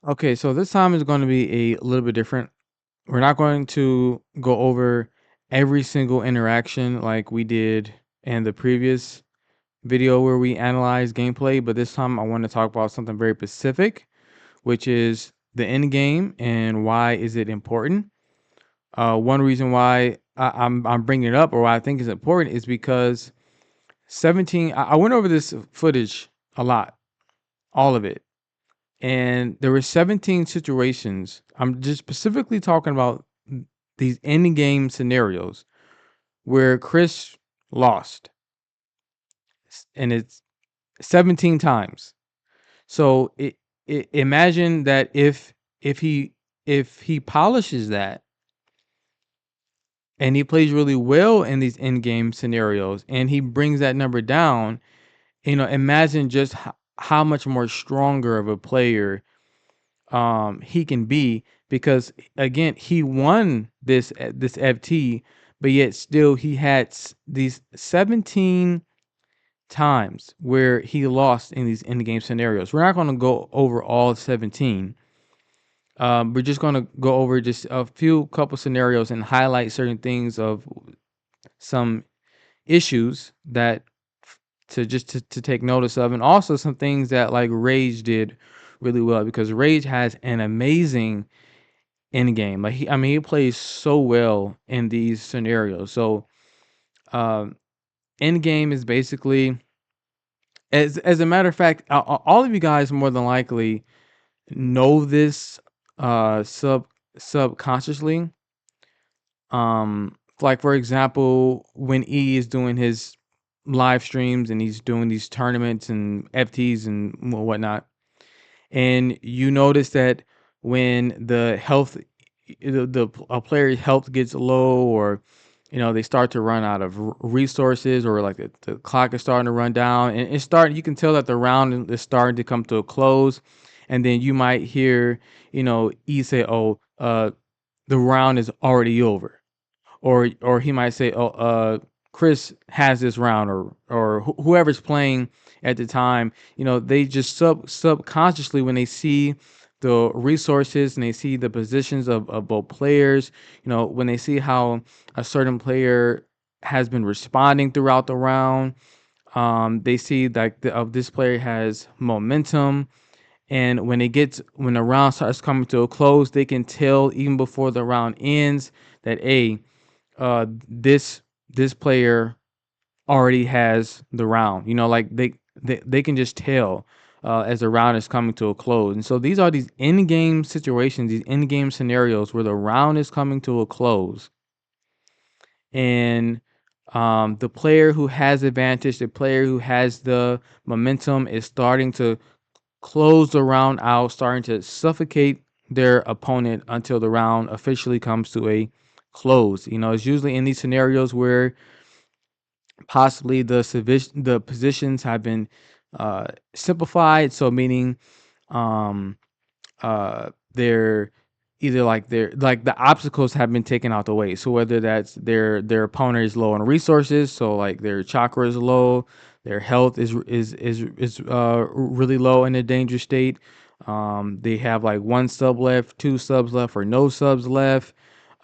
Okay, so this time is going to be a little bit different. We're not going to go over every single interaction like we did in the previous video where we analyzed gameplay, but this time I want to talk about something very specific, which is the end game and why is it important. One reason why I'm bringing it up or why I think it's important is because 17. I went over this footage a lot, all of it, and there were 17 situations. I'm just specifically talking about these end game scenarios where Chris lost, and it's 17 times. So imagine that if he if he polishes that and he plays really well in these end game scenarios and he brings that number down, imagine just how much more stronger of a player he can be, because again he won this FT, but yet still he had these 17 times where he lost in these end game scenarios. We're not going to go over all 17. We're just going to go over just a few couple scenarios and highlight certain things of some issues that to take notice of, and also some things that like Rage did really well, because Rage has an amazing end game. Like he plays so well in these scenarios. So um end game is basically, as a matter of fact, all of you guys more than likely know this subconsciously. Like for example, when E is doing his live streams and he's doing these tournaments and FTs and whatnot, and you notice that when the health, the a player's health gets low, or they start to run out of resources, or like the clock is starting to run down and it's starting, you can tell that the round is starting to come to a close, and then you might hear E say, oh, the round is already over, or he might say, "Oh, Chris has this round," or whoever's playing at the time. They just subconsciously, when they see the resources and they see the positions of both players, when they see how a certain player has been responding throughout the round, they see that of this player has momentum. And when the round starts coming to a close, they can tell even before the round ends that, a this player already has the round. Like they can just tell as the round is coming to a close. And so these are these end game situations, these end game scenarios where the round is coming to a close, and the player who has advantage, the player who has the momentum, is starting to close the round out, starting to suffocate their opponent until the round officially comes to a close. It's usually in these scenarios where possibly the positions have been simplified. So meaning, um, they're either like the obstacles have been taken out the way. So whether that's their opponent is low on resources, so like their chakra is low, their health is really low in a dangerous state. They have like one sub left, two subs left, or no subs left.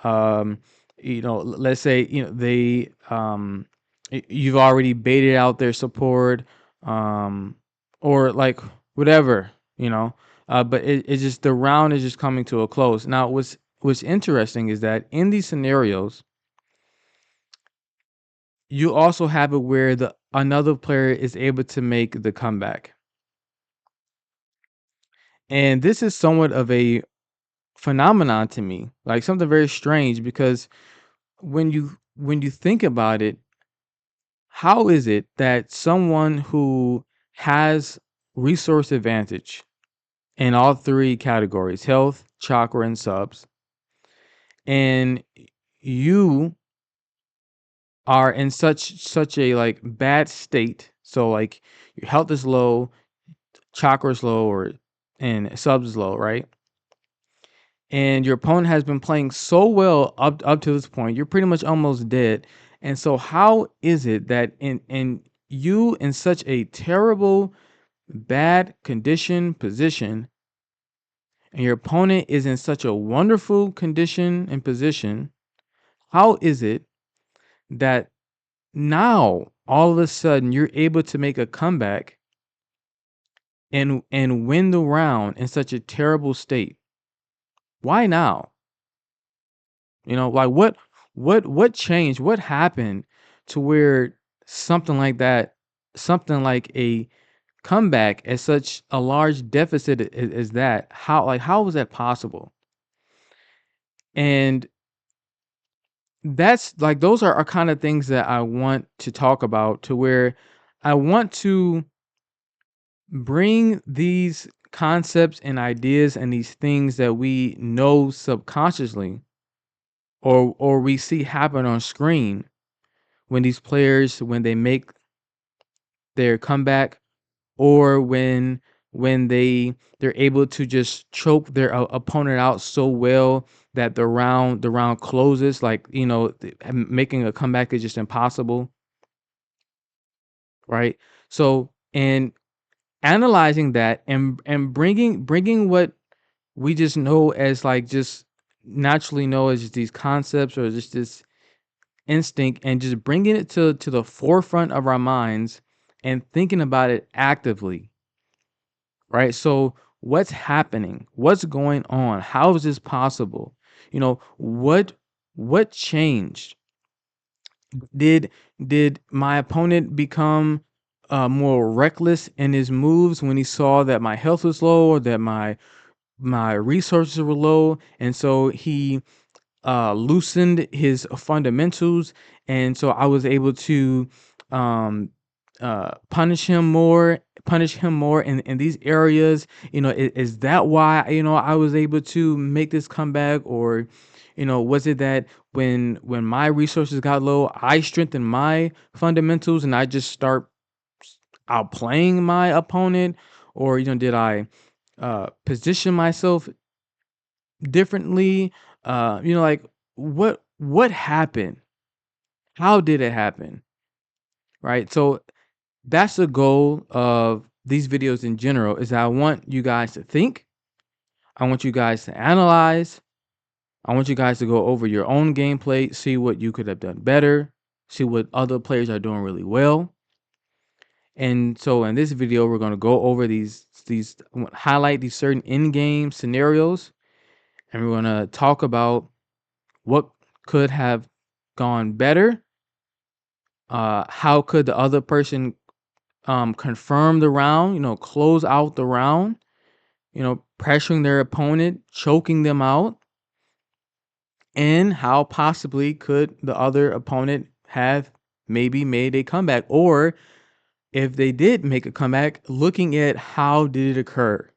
Um, let's say they you've already baited out their support, um, or like whatever, but it's just the round is just coming to a close. Now, what's interesting is that in these scenarios, you also have it where the another player is able to make the comeback, and this is somewhat of a phenomenon to me, like something very strange, because when you think about it, how is it that someone who has resource advantage in all three categories, health, chakra, and subs, and you are in such a like bad state, so like your health is low, chakra is low, or and subs is low, right? And your opponent has been playing so well up to this point, you're pretty much almost dead. And so how is it that in you in such a terrible bad condition position, and your opponent is in such a wonderful condition and position, how is it that now all of a sudden you're able to make a comeback and win the round in such a terrible state? Why now? Like what changed? What happened to where something like that, something like a comeback at such a large deficit as that, how was that possible? And that's like those are kind of things that I want to talk about, to where I want to bring these concepts and ideas and these things that we know subconsciously or we see happen on screen when these players, when they make their comeback, or when they're able to just choke their opponent out so well that the round closes, like, making a comeback is just impossible, right? So, and analyzing that and bringing what we just know as, like, just naturally know as just these concepts or just this instinct, and just bringing it to the forefront of our minds and thinking about it actively, right? So what's happening? What's going on? How is this possible? What changed? Did my opponent become more reckless in his moves when he saw that my health was low, or that my resources were low, and so he loosened his fundamentals, and so I was able to um, punish him more in these areas. Is that why I was able to make this comeback? Or was it that when my resources got low, I strengthened my fundamentals and I just start outplaying my opponent? Or did I position myself differently? Like, what happened? How did it happen? Right? So that's the goal of these videos in general, is that I want you guys to think. I want you guys to analyze. I want you guys to go over your own gameplay, see what you could have done better, see what other players are doing really well. And so in this video, we're going to go over these highlight these certain in-game scenarios, and we're going to talk about what could have gone better. How could the other person confirm the round, close out the round, pressuring their opponent, choking them out, and how possibly could the other opponent have maybe made a comeback, or if they did make a comeback, looking at how did it occur.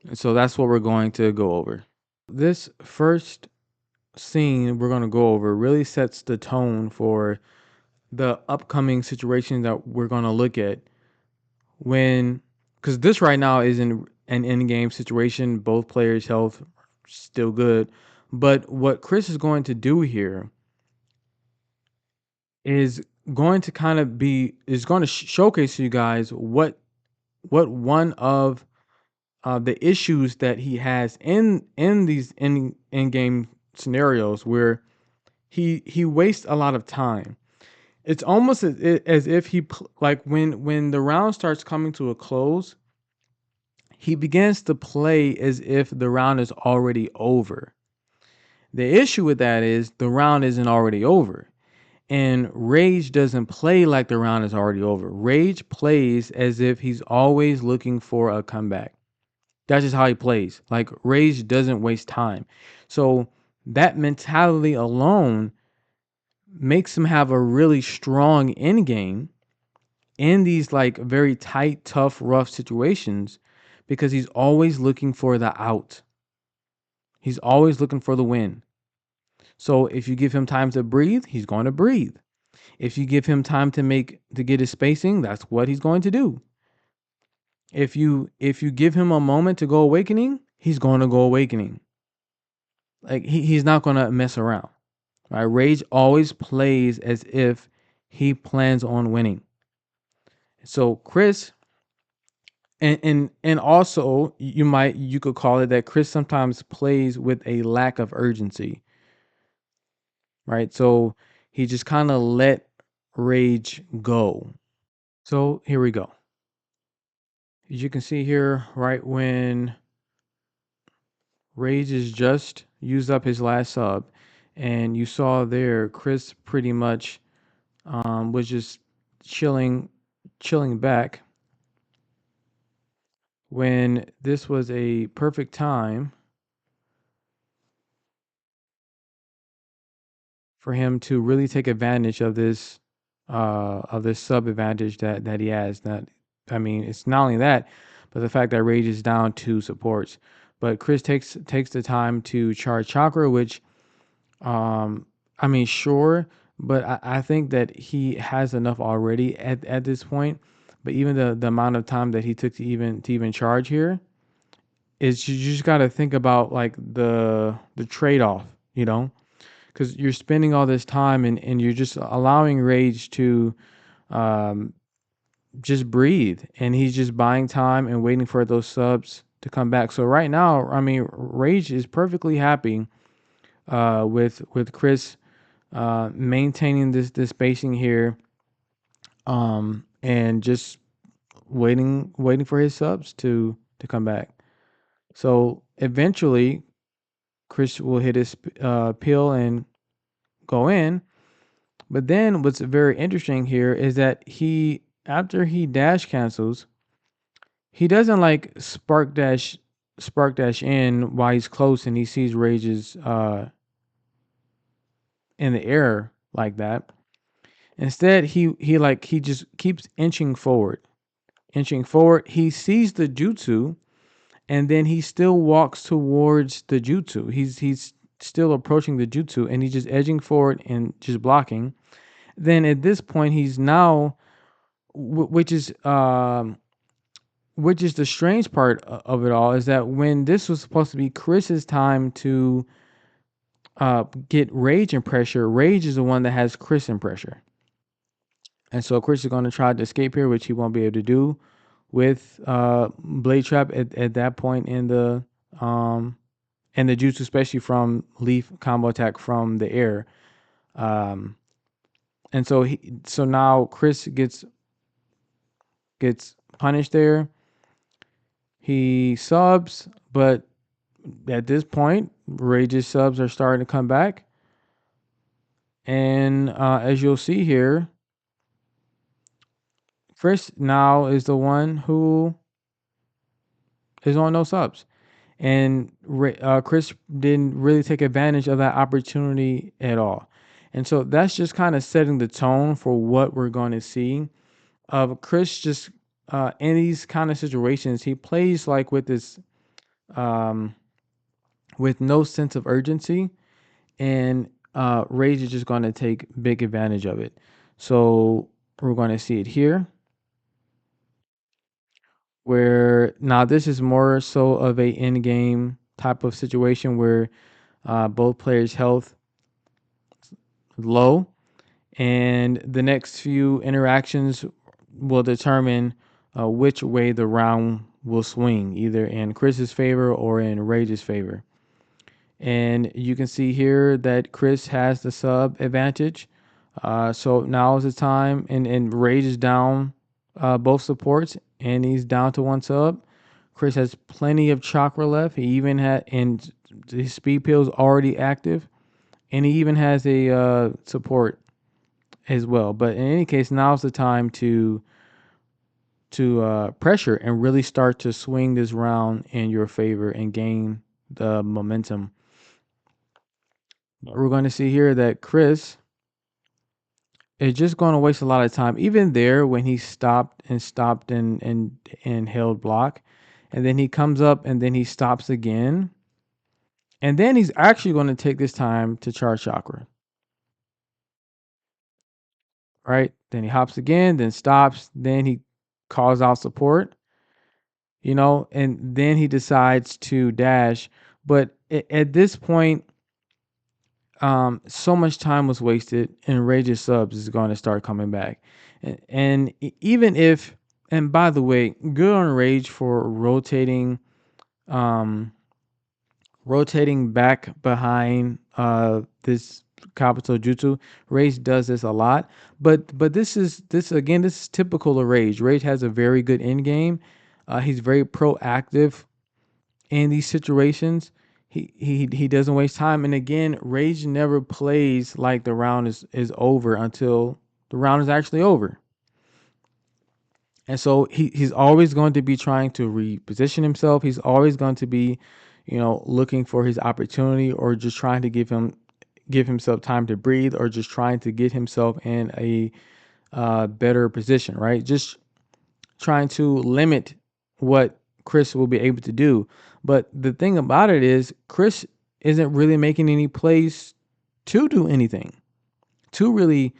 And so that's what we're going to go over. This first scene we're going to go over really sets the tone for the upcoming situation that we're going to look at, when, because this right now is in an in-game situation, both players' health still good, but what Chris is going to do here is going to kind of be is going to showcase to you guys what one of the issues that he has in these in-game scenarios, where he wastes a lot of time. It's almost as if like when the round starts coming to a close, he begins to play as if the round is already over. The issue with that is the round isn't already over. And Rage doesn't play like the round is already over. Rage plays as if he's always looking for a comeback. That's just how he plays. Like, Rage doesn't waste time. So that mentality alone makes him have a really strong end game in these, like, very tight, tough, rough situations, because he's always looking for the out. He's always looking for the win. So if you give him time to breathe, he's going to breathe. If you give him time to get his spacing, that's what he's going to do. If you give him a moment to go awakening, he's going to go awakening. Like, he's not going to mess around. Right? Rage always plays as if he plans on winning. So Chris, And also you could call it that Chris sometimes plays with a lack of urgency, right? So he just kind of let Rage go. So here we go. As you can see here, right when Rage has just used up his last sub, and you saw there Chris pretty much was just chilling chilling back when this was a perfect time for him to really take advantage of this sub advantage that he has. That I mean, it's not only that, but the fact that Rage is down 2 supports. But Chris takes the time to charge Chakra, which I mean, sure, but I think that he has enough already at this point. But even the amount of time that he took to even charge here is you just got to think about like the trade off, you know, because you're spending all this time and you're just allowing Rage to um, just breathe, and he's just buying time and waiting for those subs to come back. So right now, I mean, Rage is perfectly happy with Chris maintaining this spacing here, and just waiting for his subs to come back. So eventually, Chris will hit his peel and go in. But then what's very interesting here is that he after he dash cancels, he doesn't like spark dash in while he's close and he sees Rage's in the air like that. Instead, he just keeps inching forward. He sees the jutsu, and then he still walks towards the jutsu. He's still approaching the jutsu, and he's just edging forward and just blocking. Then at this point, he's now, which is the strange part of it all, is that when this was supposed to be Chris's time to get Rage in pressure, Rage is the one that has Chris in pressure. And so Chris is going to try to escape here, which he won't be able to do with Blade Trap at that point um in the jutsu, especially from Leaf combo attack from the air. Um and so now Chris gets punished there. He subs, but at this point, Rage's subs are starting to come back. And as you'll see here, Chris now is the one who is on no subs. And Chris didn't really take advantage of that opportunity at all. And so that's just kind of setting the tone for what we're going to see of Chris. Just in these kind of situations, he plays like um, with no sense of urgency, and Rage is just going to take big advantage of it. So we're going to see it here, where now this is more so of a in game type of situation where both players' health low, and the next few interactions will determine which way the round will swing, either in Chris's favor or in Rage's favor. And you can see here that Chris has the sub advantage. So now is the time, and Rage is down both supports, and he's down to 1 sub. Chris has plenty of chakra left. He even had, and his speed pill is already active, and he even has a support as well. But in any case, now's the time to pressure and really start to swing this round in your favor and gain the momentum. We're going to see here that Chris is just going to waste a lot of time. Even there, when he stopped and held block, and then he comes up and then he stops again, and then he's actually going to take this time to charge chakra. Right? Then he hops again, then stops, then he calls out support, and then he decides to dash. But at this point, so much time was wasted, and Rage's subs is going to start coming back. And even if And by the way, good on Rage for um rotating back behind this Kabuto Jutsu. Rage does this a lot. But this is typical of Rage. Rage has a very good end game. He's very proactive in these situations. He doesn't waste time. And again, Rage never plays like the round is over until the round is actually over. And so he's always going to be trying to reposition himself. He's always going to be, looking for his opportunity, or just trying to give himself time to breathe, or just trying to get himself in a better position, right? Just trying to limit what Chris will be able to do. But the thing about it is, Chris isn't really making any plays to do anything, to really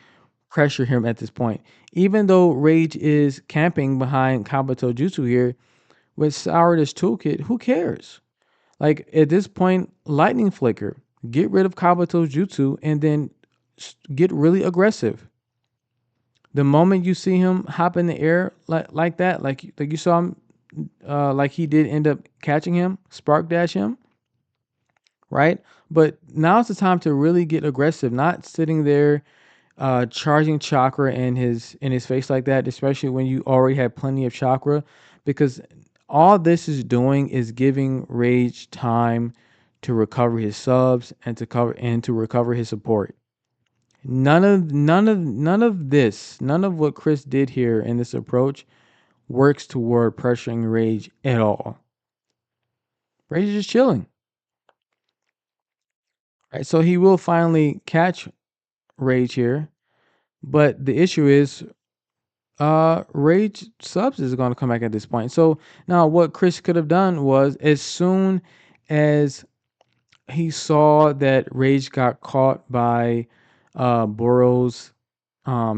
pressure him at this point. Even though Rage is camping behind Kabuto Jutsu here with Sourdough Toolkit, who cares? Like at this point, Lightning Flicker, get rid of Kabuto's Jutsu, and then get really aggressive. The moment you see him hop in the air like that, like you saw him, like he did end up catching him, spark dash him, right? But now's the time to really get aggressive, not sitting there charging chakra in his face like that, especially when you already have plenty of chakra, because all this is doing is giving Rage time to recover his subs and to recover his support. None of what Chris did here in this approach works toward pressuring Rage at all. Rage is just chilling. Right? So he will finally catch Rage here. But the issue is Rage subs is going to come back at this point. So now what Chris could have done was, as soon as he saw that Rage got caught by Boro's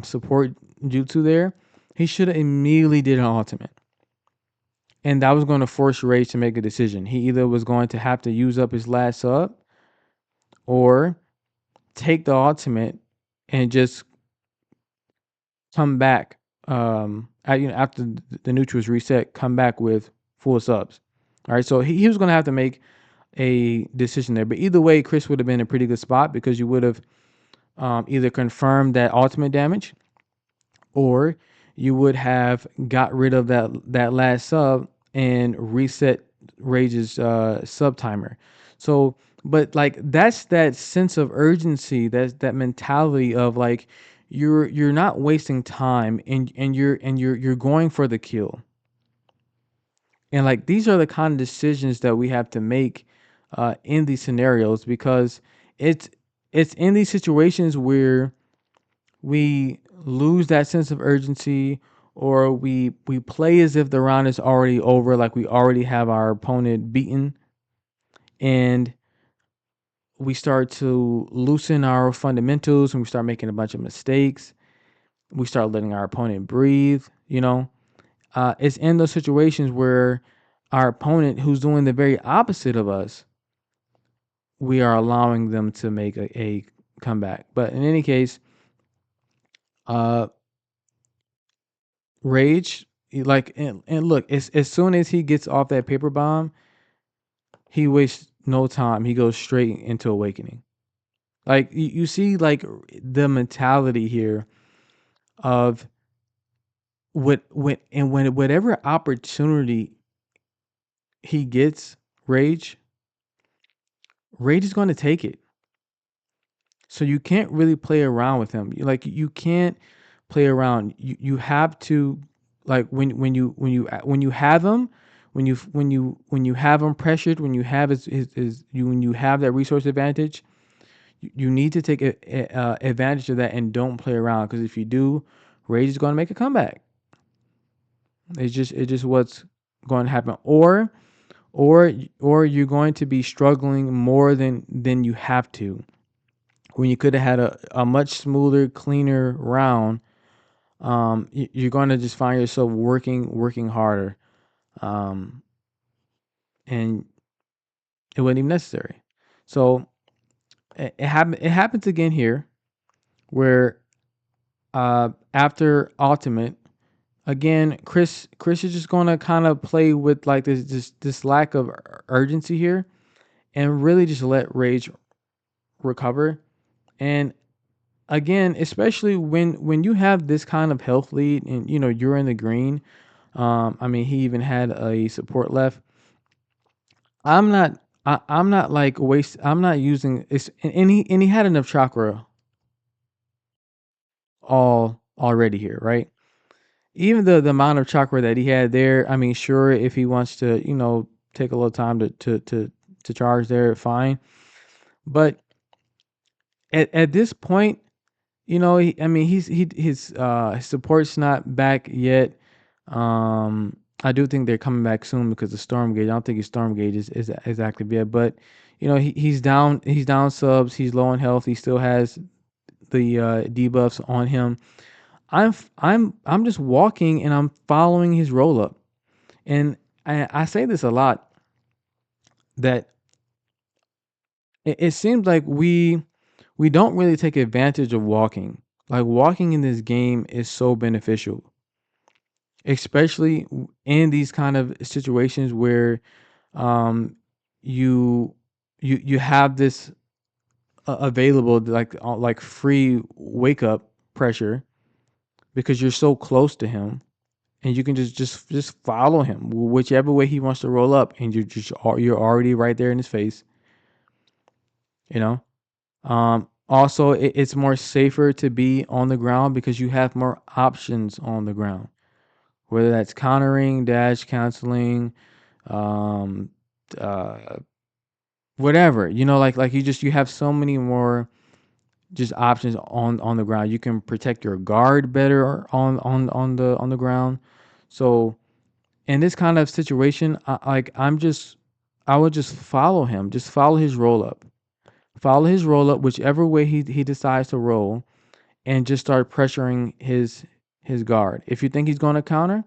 support jutsu there, he should have immediately did an ultimate. And that was going to force Rage to make a decision. He either was going to have to use up his last sub, or take the ultimate and just come back after the neutral was reset, come back with full subs. All right, so he was going to have to make a decision there. But either way, Chris would have been in a pretty good spot, because you would have either confirmed that ultimate damage, or you would have got rid of that last sub and reset Rage's sub timer. So, but like that's that sense of urgency, that's that mentality of like you're not wasting time, and you're going for the kill. And like these are the kind of decisions that we have to make in these scenarios, because it's it's in these situations where we lose that sense of urgency, or we play as if the round is already over, like we already have our opponent beaten, and we start to loosen our fundamentals, and we start making a bunch of mistakes. We start letting our opponent breathe. It's in those situations where our opponent, who's doing the very opposite of us, we are allowing them to make a comeback. But in any case, uh Rage, and look, as soon as he gets off that paper bomb, he wastes no time. He goes straight into Awakening. Like you see, like the mentality here of whatever opportunity he gets, Rage, Rage is going to take it. So you can't really play around with him. Like you can't play around. You have to, like when you have him, when you have him pressured, when you have when you have that resource advantage, you need to take advantage of that, and don't play around, because if you do, Rage is going to make a comeback. It's just what's going to happen. Or you're going to be struggling more than you have to, when you could have had a much smoother, cleaner round. You're going to just find yourself working harder, um, and it wasn't even necessary. So it happens again here, where after ultimate, Again, Chris is just gonna kind of play with like this lack of urgency here, and really just let Rage recover. And again, especially when you have this kind of health lead and you're in the green. I mean, he even had a support left. I'm not. I'm not like waste. I'm not using it's and he had enough chakra already here, right? Even the amount of chakra that he had there. I mean, sure, if he wants to, take a little time to charge there, fine. But at this point, I mean, his support's not back yet. I do think they're coming back soon because the storm gauge. I don't think his storm gauge is active yet, but he's down. He's down subs. He's low in health. He still has the debuffs on him. I'm just walking and I'm following his roll up, and I say this a lot that it seems like we don't really take advantage of walking. Like walking in this game is so beneficial, especially in these kind of situations where um you you have this available like free wake up pressure because you're so close to him and you can just follow him whichever way he wants to roll up and you're already right there in his face, you know. Also, it's more safer to be on the ground because you have more options on the ground, whether that's countering, dash, canceling, um, uh, whatever. Like you have so many more just options on the ground. You can protect your guard better on the ground. So in this kind of situation, I would just follow him, just follow his roll up, whichever way he decides to roll and just start pressuring his guard. If you think he's going to counter,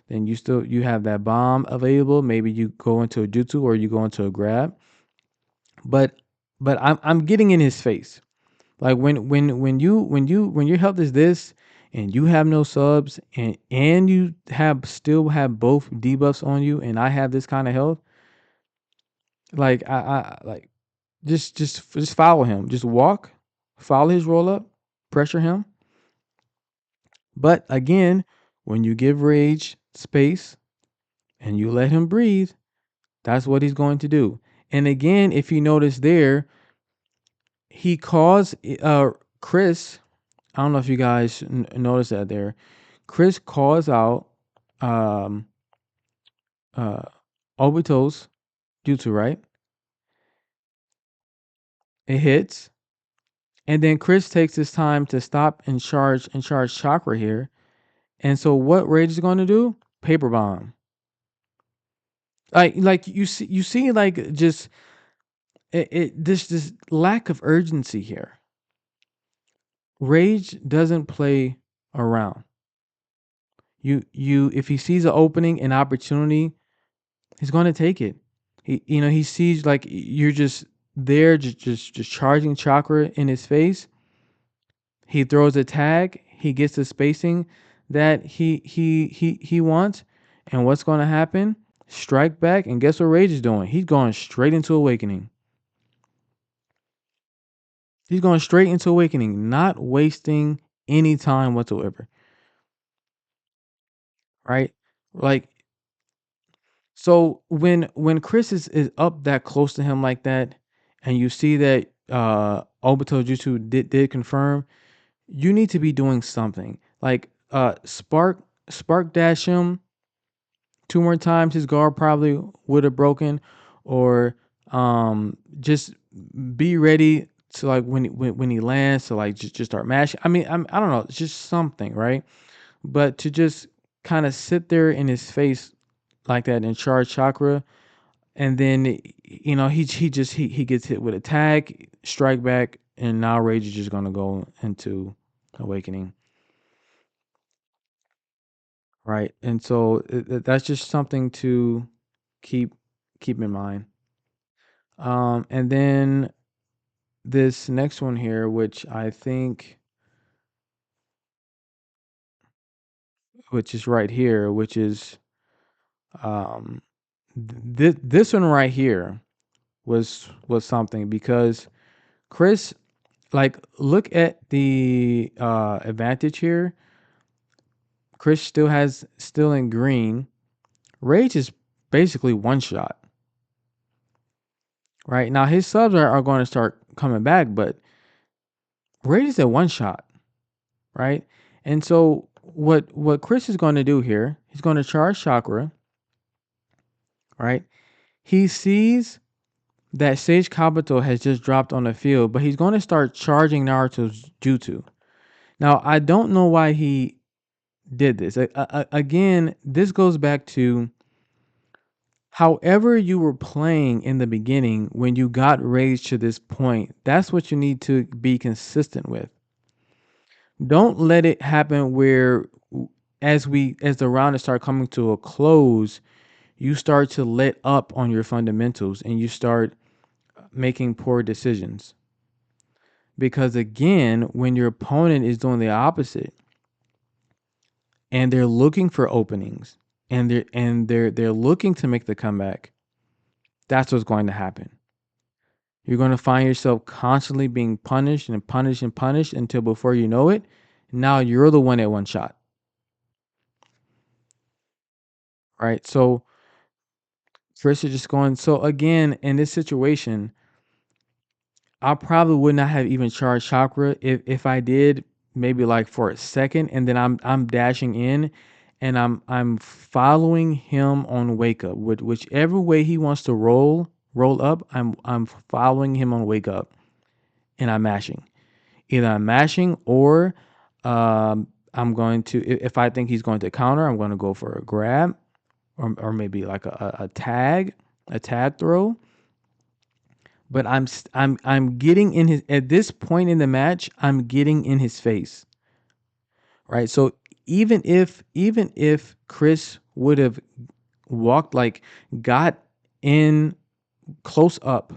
then you have that bomb available. Maybe you go into a jutsu or you go into a grab. But I'm getting in his face. Like when your health is this and you have no subs and you still have both debuffs on you and I have this kind of health, like I like just follow him. Just walk, follow his roll up, pressure him. But again, when you give Rage space and you let him breathe, that's what he's going to do. And again, if you notice there, he calls Chris. I don't know if you guys notice that there. Chris calls out um uh Obito's jutsu, right? It hits. And then Chris takes his time to stop and charge chakra here. And so what Rage is going to do? Paper bomb. Like you see like just this lack of urgency here. Rage doesn't play around. You if he sees an opening, an opportunity, he's going to take it. He sees like you're just there, just charging chakra in his face. He throws a tag. He gets the spacing that he wants, and what's going to happen? Strike back, and guess what Rage is doing? He's going straight into awakening. He's going straight into awakening, not wasting any time whatsoever. Right? Like so when Chris is up that close to him like that, and you see that Obito Jutsu did confirm, you need to be doing something. Like spark dash him two more times, his guard probably would have broken, or just be ready to like when he lands to like just start mashing. I mean, I don't know, it's just something, right? But to just kind of sit there in his face like that and charge chakra, and then he gets hit with a tag, strike back, and now Rage is just gonna go into awakening, right? And so that's just something to keep keep in mind. And then this next one here, which I think which is right here, which is um this one right here was something because Chris, like, look at the advantage here. Chris still in green. Rage is basically one shot. Right? Now his subs are going to start coming back, but Rage is a one shot, right? And so what Chris is going to do here, he's going to charge Chakra, right? He sees that Sage Kabuto has just dropped on the field, but he's going to start charging Naruto's Jutsu. Now, I don't know why he did this. Again, this goes back to however you were playing in the beginning when you got raised to this point. That's what you need to be consistent with. Don't let it happen where as the round start coming to a close, you start to let up on your fundamentals and you start making poor decisions. Because again, when your opponent is doing the opposite and they're looking for openings and they're looking to make the comeback, that's what's going to happen. You're going to find yourself constantly being punished and punished and punished until before you know it, now you're the one at one shot. Right? So Chris is just going. So again, in this situation, I probably would not have even charged Chakra. If I did, maybe like for a second, and then I'm dashing in, and I'm following him on wake up. Whichever way he wants to roll up, I'm following him on wake up, and I'm mashing. Either I'm mashing or I'm going to if I think he's going to counter, I'm going to go for a grab or maybe like a tag throw. But I'm getting in his at this point in the match, I'm getting in his face. Right? So even if Chris would have walked like got in close up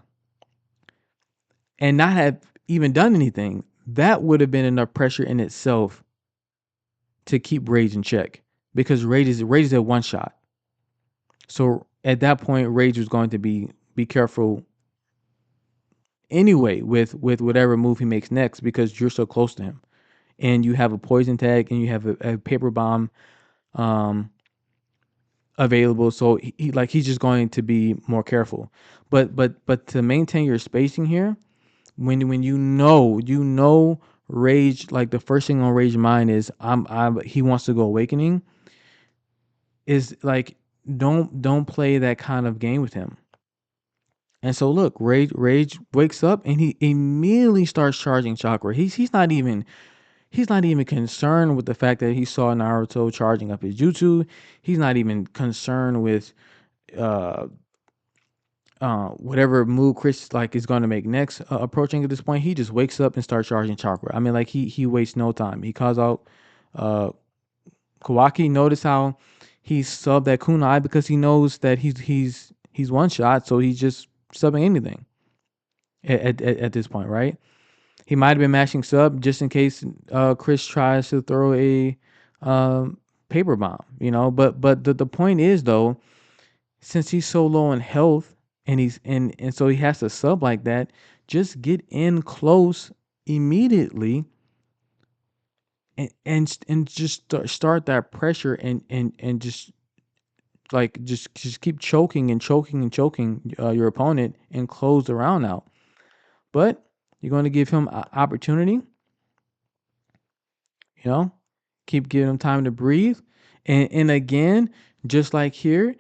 and not have even done anything, that would have been enough pressure in itself to keep Rage in check because Rage is a one shot. So at that point, Rage was going to be careful anyway with whatever move he makes next because you're so close to him, and you have a poison tag and you have a paper bomb available. So he's just going to be more careful. But to maintain your spacing here, when you know Rage, like the first thing on Rage mind is he wants to go awakening, is like don't play that kind of game with him. And so look, Rage wakes up and he immediately starts charging Chakra. He's not even concerned with the fact that he saw Naruto charging up his jutsu. He's not even concerned with uh whatever move Chris like is going to make next approaching at this point. He just wakes up and starts charging Chakra. I mean, like he wastes no time. He calls out uh Kawaki. Notice how he subbed that kunai because he knows that he's one shot, so he's just subbing anything at this point, right? He might have been mashing sub just in case Chris tries to throw a paper bomb, But the point is though, since he's so low in health and and so he has to sub like that, just get in close immediately and just start that pressure and just like just keep choking and choking and choking your opponent and close the round out. But you're going to give him an opportunity, you know, keep giving him time to breathe. And again, just like here,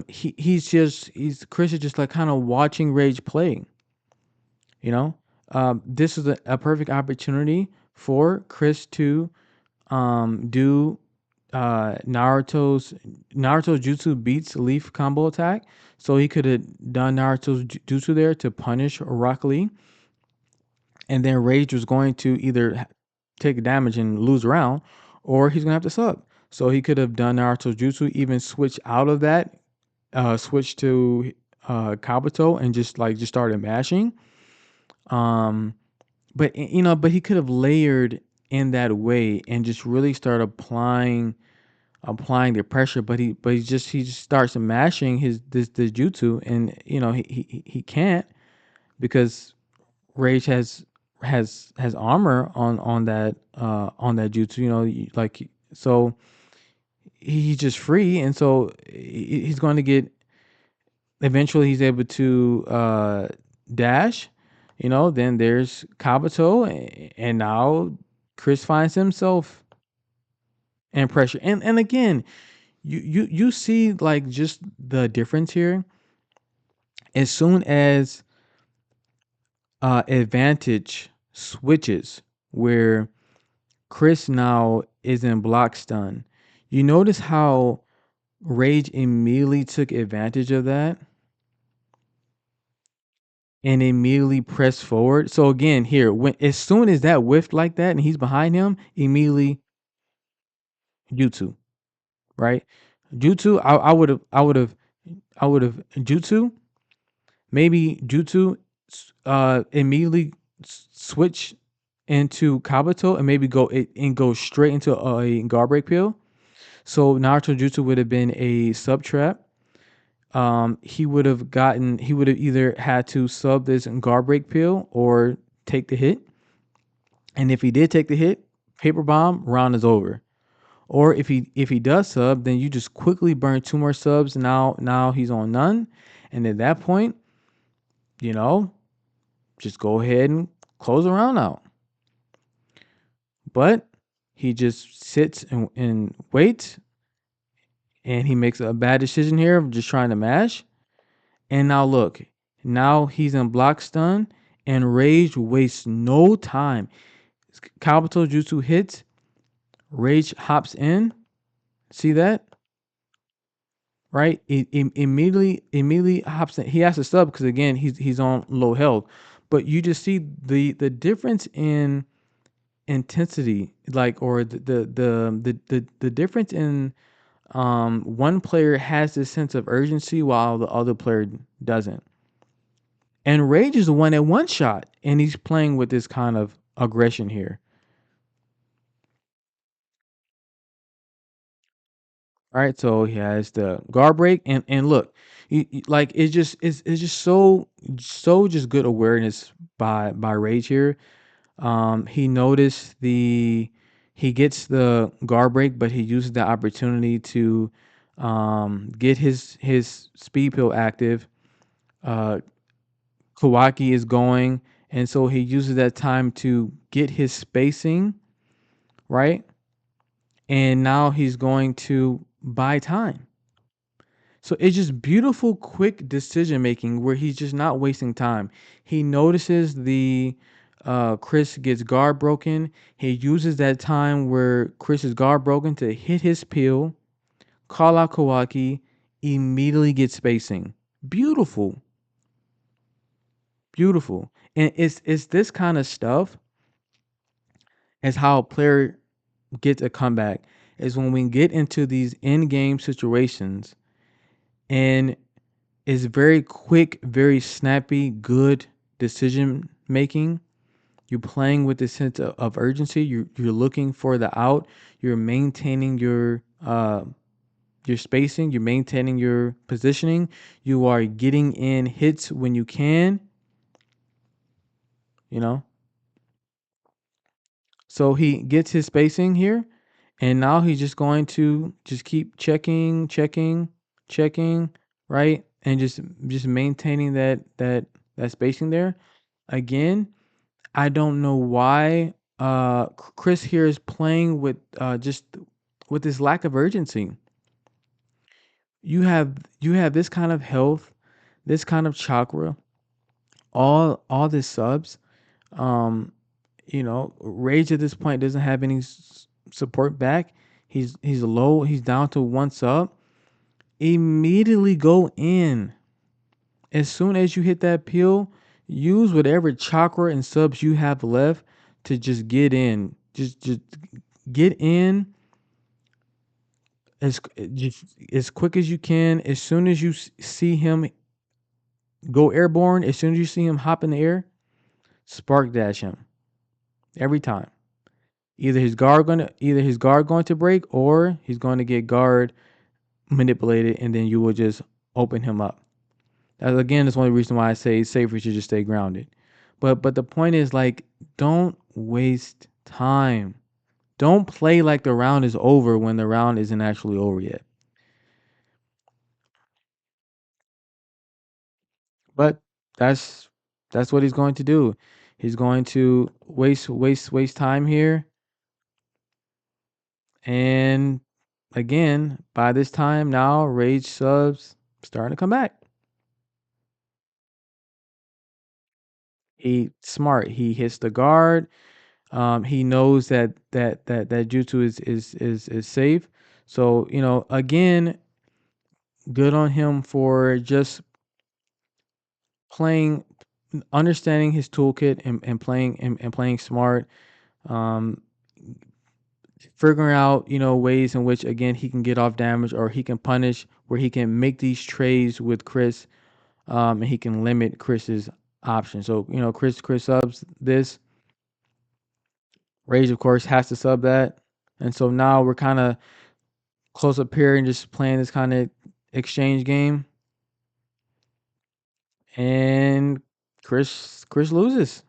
he's Chris is just like kind of watching Rage play, you know. This is a perfect opportunity for Chris to do Naruto's jutsu beats Leaf combo attack. So he could have done Naruto's jutsu there to punish Rock Lee. And then Rage was going to either take damage and lose a round, or he's gonna have to sub. So he could have done Naruto's jutsu, even switch out of that, switch to Kabuto and just started mashing. But but he could have layered in that way and just really start applying applying the pressure, but he just starts mashing this jutsu, and he can't because Rage has armor on that jutsu. So he's just free, and so he's going to get eventually he's able to dash. Then there's Kabuto, and now Chris finds himself in pressure. And again, you see like just the difference here. As soon as advantage switches, where Chris now is in block stun, you notice how Rage immediately took advantage of that and immediately pressed forward. So again, here, when as soon as that whiffed like that and he's behind him, immediately Jutsu, right? Jutsu, I would have Jutsu, maybe Jutsu immediately switch into Kabuto and maybe go straight into a guard break pill. So Naruto Jutsu would have been a sub trap. He would have either had to sub this guard break pill or take the hit. And if he did take the hit, paper bomb, round is over. Or if he does sub, then you just quickly burn two more subs. Now he's on none. And at that point, you know, just go ahead and close the round out. But he just sits and waits, and he makes a bad decision here of just trying to mash. And now look, now he's in block stun, and Rage wastes no time. Kabuto Jutsu hits, Rage hops in. See that? Right? Immediately hops in. He has to sub because again he's on low health. But you just see the difference in intensity, like or the difference in one player has this sense of urgency while the other player doesn't. And Rage is the one that one shot, and he's playing with this kind of aggression here. All right, so he has the guard break, and look, like it's just so just good awareness by Rage here. He gets the guard break, but he uses the opportunity to get his speed pill active. Uh, Kawaki is going, and so he uses that time to get his spacing right, and now he's going to buy time. So it's just beautiful, quick decision making where he's just not wasting time. He notices the Chris gets guard broken. He uses that time where Chris is guard broken to hit his peel, call out Kawaki, immediately get spacing. Beautiful, beautiful. And it's this kind of stuff is how a player gets a comeback. Is when we get into these in game situations and it's very quick, very snappy, good decision making. You're playing with the sense of urgency. You're looking for the out. You're maintaining your spacing. You're maintaining your positioning. You are getting in hits when you can. You know. So he gets his spacing here, and now he's just going to just keep checking, right, and just maintaining that spacing there. Again, I don't know why Chris here is playing with just with this lack of urgency. You have this kind of health, this kind of chakra, all this subs. Um, Rage at this point doesn't have any support back. He's low. He's down to one sub. Immediately go in. As soon as you hit that peel, use whatever chakra and subs you have left to just get in. Just get in as just as quick as you can. As soon as you see him go airborne, as soon as you see him hop in the air, spark dash him every time. Either his guard going to break, or he's going to get guard manipulated, and then you will just open him up. That, again, is one of the reasons why I say it's safer to just stay grounded. But the point is, like, don't waste time. Don't play like the round is over when the round isn't actually over yet. But that's that's what he's going to do. He's going to waste time here, and again, by this time now, Rage subs starting to come back. He smart. He hits the guard. He knows that jutsu is safe. So, again, good on him for just playing, understanding his toolkit, and playing smart. Um, Figuring out, ways in which, again, he can get off damage, or he can punish, where he can make these trades with Chris, and he can limit Chris's options. So, Chris subs this. Rage, of course, has to sub that. And so now we're kind of close up here and just playing this kind of exchange game. And Chris loses.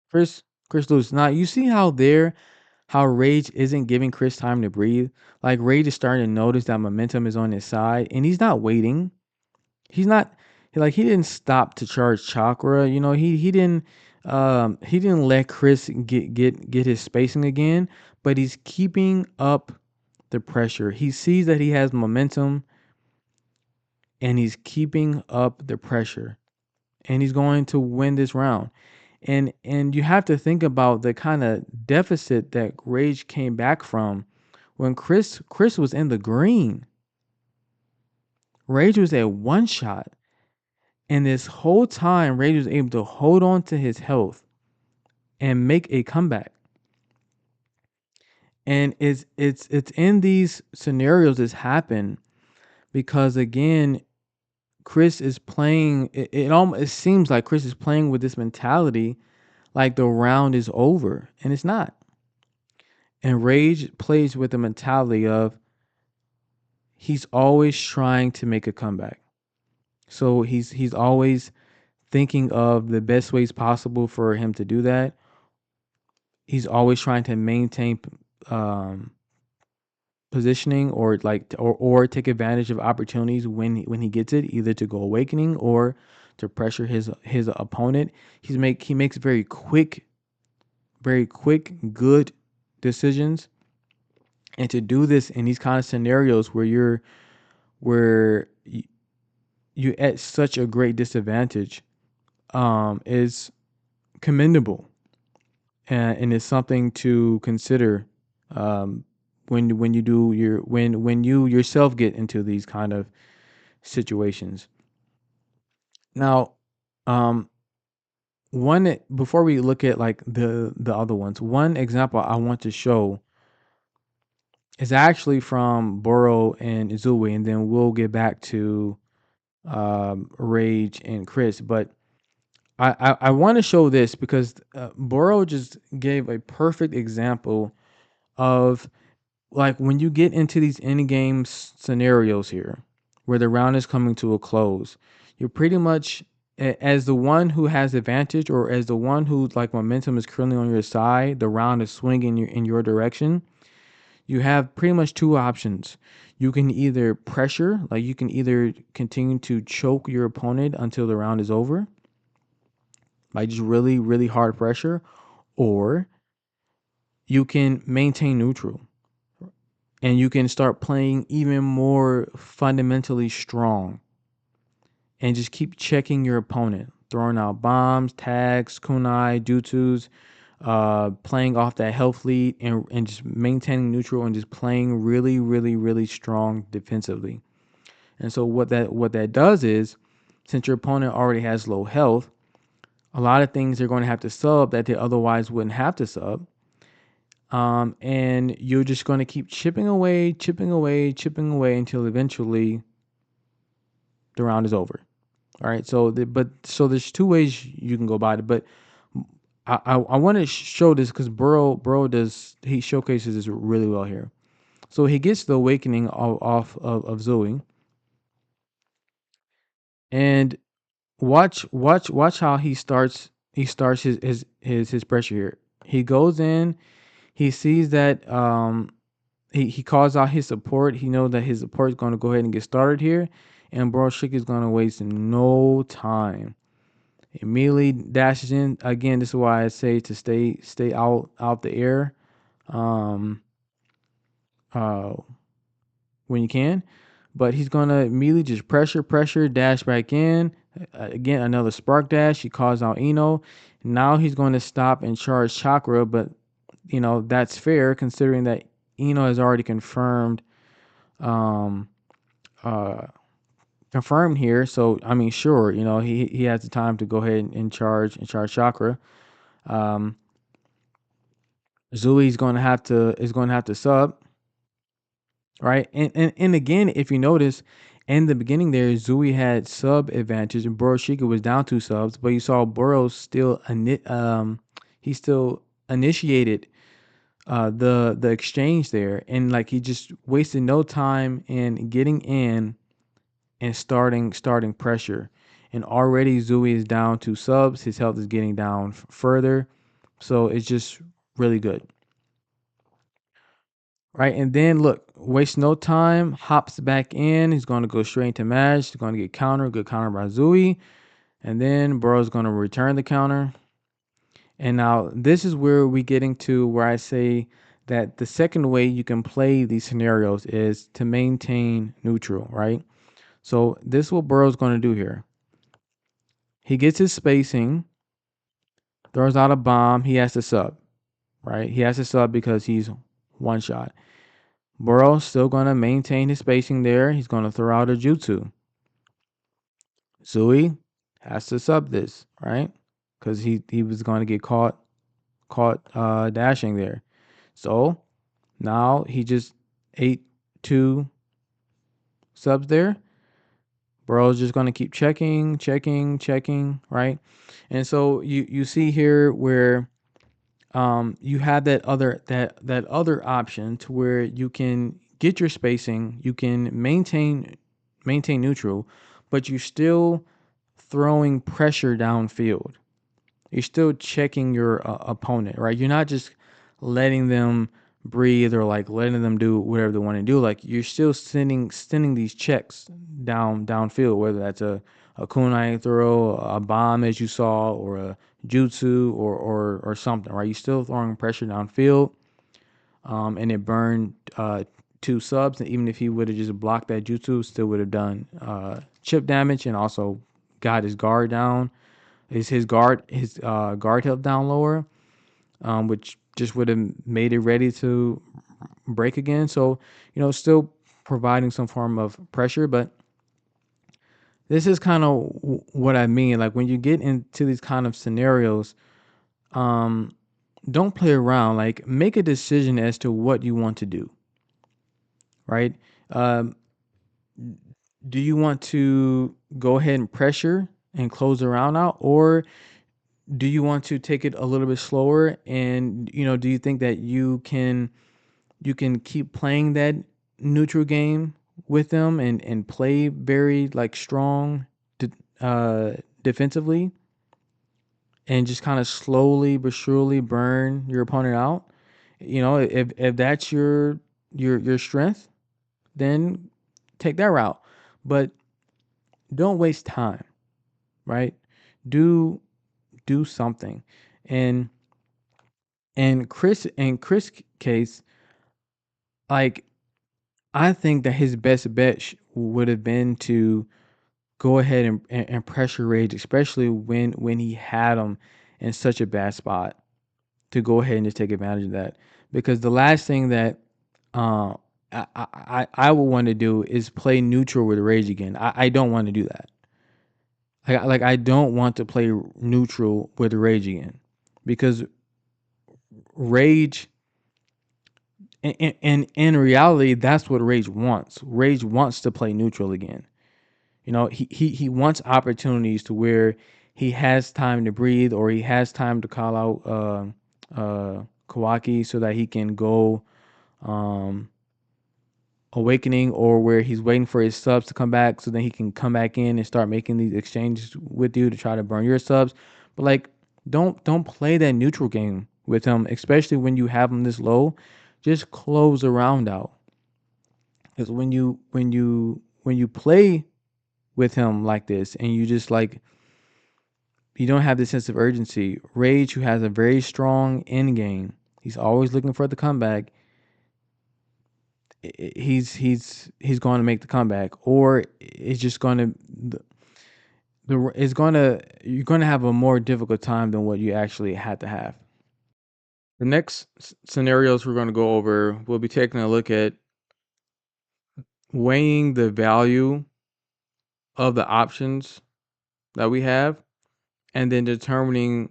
Chris Chris loses. Now you see how Rage isn't giving Chris time to breathe. Like, Rage is starting to notice that momentum is on his side, and he's not waiting. He's not, like, he didn't stop to charge chakra. He didn't let Chris get his spacing again, but he's keeping up the pressure. He sees that he has momentum, and he's keeping up the pressure, and he's going to win this round. And you have to think about the kind of deficit that Rage came back from when Chris was in the green. Rage was at one shot, and this whole time Rage was able to hold on to his health and make a comeback. And it's in these scenarios this happen because, again, Chris is playing. It seems like Chris is playing with this mentality, like the round is over, and it's not. And Rage plays with the mentality of he's always trying to make a comeback. So he's always thinking of the best ways possible for him to do that. He's always trying to maintain um, positioning, or like, or take advantage of opportunities when he gets it, either to go awakening or to pressure his opponent. He makes very quick good decisions. And to do this in these kind of scenarios where you at such a great disadvantage, is commendable, and it's something to consider, um, when you do your when you yourself get into these kind of situations. Now, um, one before we look at, like, the other ones, one example I want to show is actually from Boro and Izui, and then we'll get back to Rage and Chris. But I want to show this because Boro just gave a perfect example of, like, when you get into these end game scenarios here, where the round is coming to a close, you're pretty much, as the one who has advantage, or as the one who, like, momentum is currently on your side, the round is swinging in your direction. You have pretty much two options. You can either pressure, like, you can either continue to choke your opponent until the round is over, like just really, really hard pressure, or you can maintain neutral, and you can start playing even more fundamentally strong, and just keep checking your opponent, throwing out bombs, tags, kunai, jutsus, playing off that health lead, and just maintaining neutral, and just playing really, really, really strong defensively. And so what that does is, since your opponent already has low health, a lot of things they're going to have to sub that they otherwise wouldn't have to sub. And you're just going to keep chipping away, chipping away, chipping away until eventually the round is over. All right. So there's two ways you can go about it, but I want to show this because Burrow does he showcases this really well here. So he gets the awakening of Zoe, and watch how he starts his pressure here. He goes in, he sees that he calls out his support. He knows that his support is going to go ahead and get started here, and Boroshik is going to waste no time. Immediately dashes in again. This is why I say to stay out the air, um, uh, when you can. But he's gonna immediately just pressure, dash back in. Again, another spark dash. He calls out Eno. Now he's going to stop and charge Chakra, but that's fair considering that Eno has already um uh confirmed here. So I mean, sure, he has the time to go ahead and charge Chakra. Um, Zui's going to have to is going to have to sub, right? And again, if you notice, in the beginning there, Zui had sub advantage and Boroshika was down 2 subs, but you saw Burrow still he still initiated the exchange there, and like he just wasted no time in getting in and starting pressure. And already Zui is down 2 subs. His health is getting down further, so it's just really good. Right, and then look, waste no time, hops back in. He's going to go straight into match. He's going to get good counter by Zui, and then Burrow's going to return the counter. And now this is where we getting to where I say that the second way you can play these scenarios is to maintain neutral, right? So this is what Burrow's going to do here. He gets his spacing, throws out a bomb. He has to sub, right? He has to sub because he's one shot. Burrow's still going to maintain his spacing there. He's going to throw out a jutsu. Zui has to sub this, right? Because he was going to get caught dashing there. So now he just ate 2 subs there. Burrow's just going to keep checking, right? And so you see here where you have that other option to where you can get your spacing, you can maintain neutral, but you're still throwing pressure downfield. You're still checking your opponent, right? You're not just letting them breathe or like letting them do whatever they want to do. Like you're still sending these checks downfield, whether that's a kunai throw, a bomb as you saw, or a jutsu or something, right? You're still throwing pressure downfield, and it burned 2 subs. And even if he would have just blocked that jutsu, still would have done chip damage and also got his guard down. His guard health down lower, which just would have made it ready to break again. So still providing some form of pressure, but this is kind of what I mean. Like when you get into these kind of scenarios, um, don't play around. Like make a decision as to what you want to do. Right? Um, do you want to go ahead and pressure and close the round out, or do you want to take it a little bit slower? And do you think that you can keep playing that neutral game with them and play very like strong defensively and just kind of slowly but surely burn your opponent out? If that's your strength, then take that route. But don't waste time, right? Do something. And Chris case, like I think that his best bet would have been to go ahead and pressure Rage, especially when he had him in such a bad spot, to go ahead and just take advantage of that. Because the last thing that uh, I would want to do is play neutral with Rage again. I don't want to do that. Like I don't want to play neutral with Rage again, because Rage, in reality, that's what Rage wants. Rage wants to play neutral again. He wants opportunities to where he has time to breathe, or he has time to call out Kawaki so that he can go um, awakening, or where he's waiting for his subs to come back so then he can come back in and start making these exchanges with you to try to burn your subs. But like, don't play that neutral game with him, especially when you have him this low. Just close a round out. Because when you play with him like this, and you just like, you don't have this sense of urgency. Rage, who has a very strong end game, he's always looking for the comeback. He's going to make the comeback, or it's just going to it's going to you're going to have a more difficult time than what you actually had to have. The next scenarios we're going to go over, we'll be taking a look at weighing the value of the options that we have, and then determining,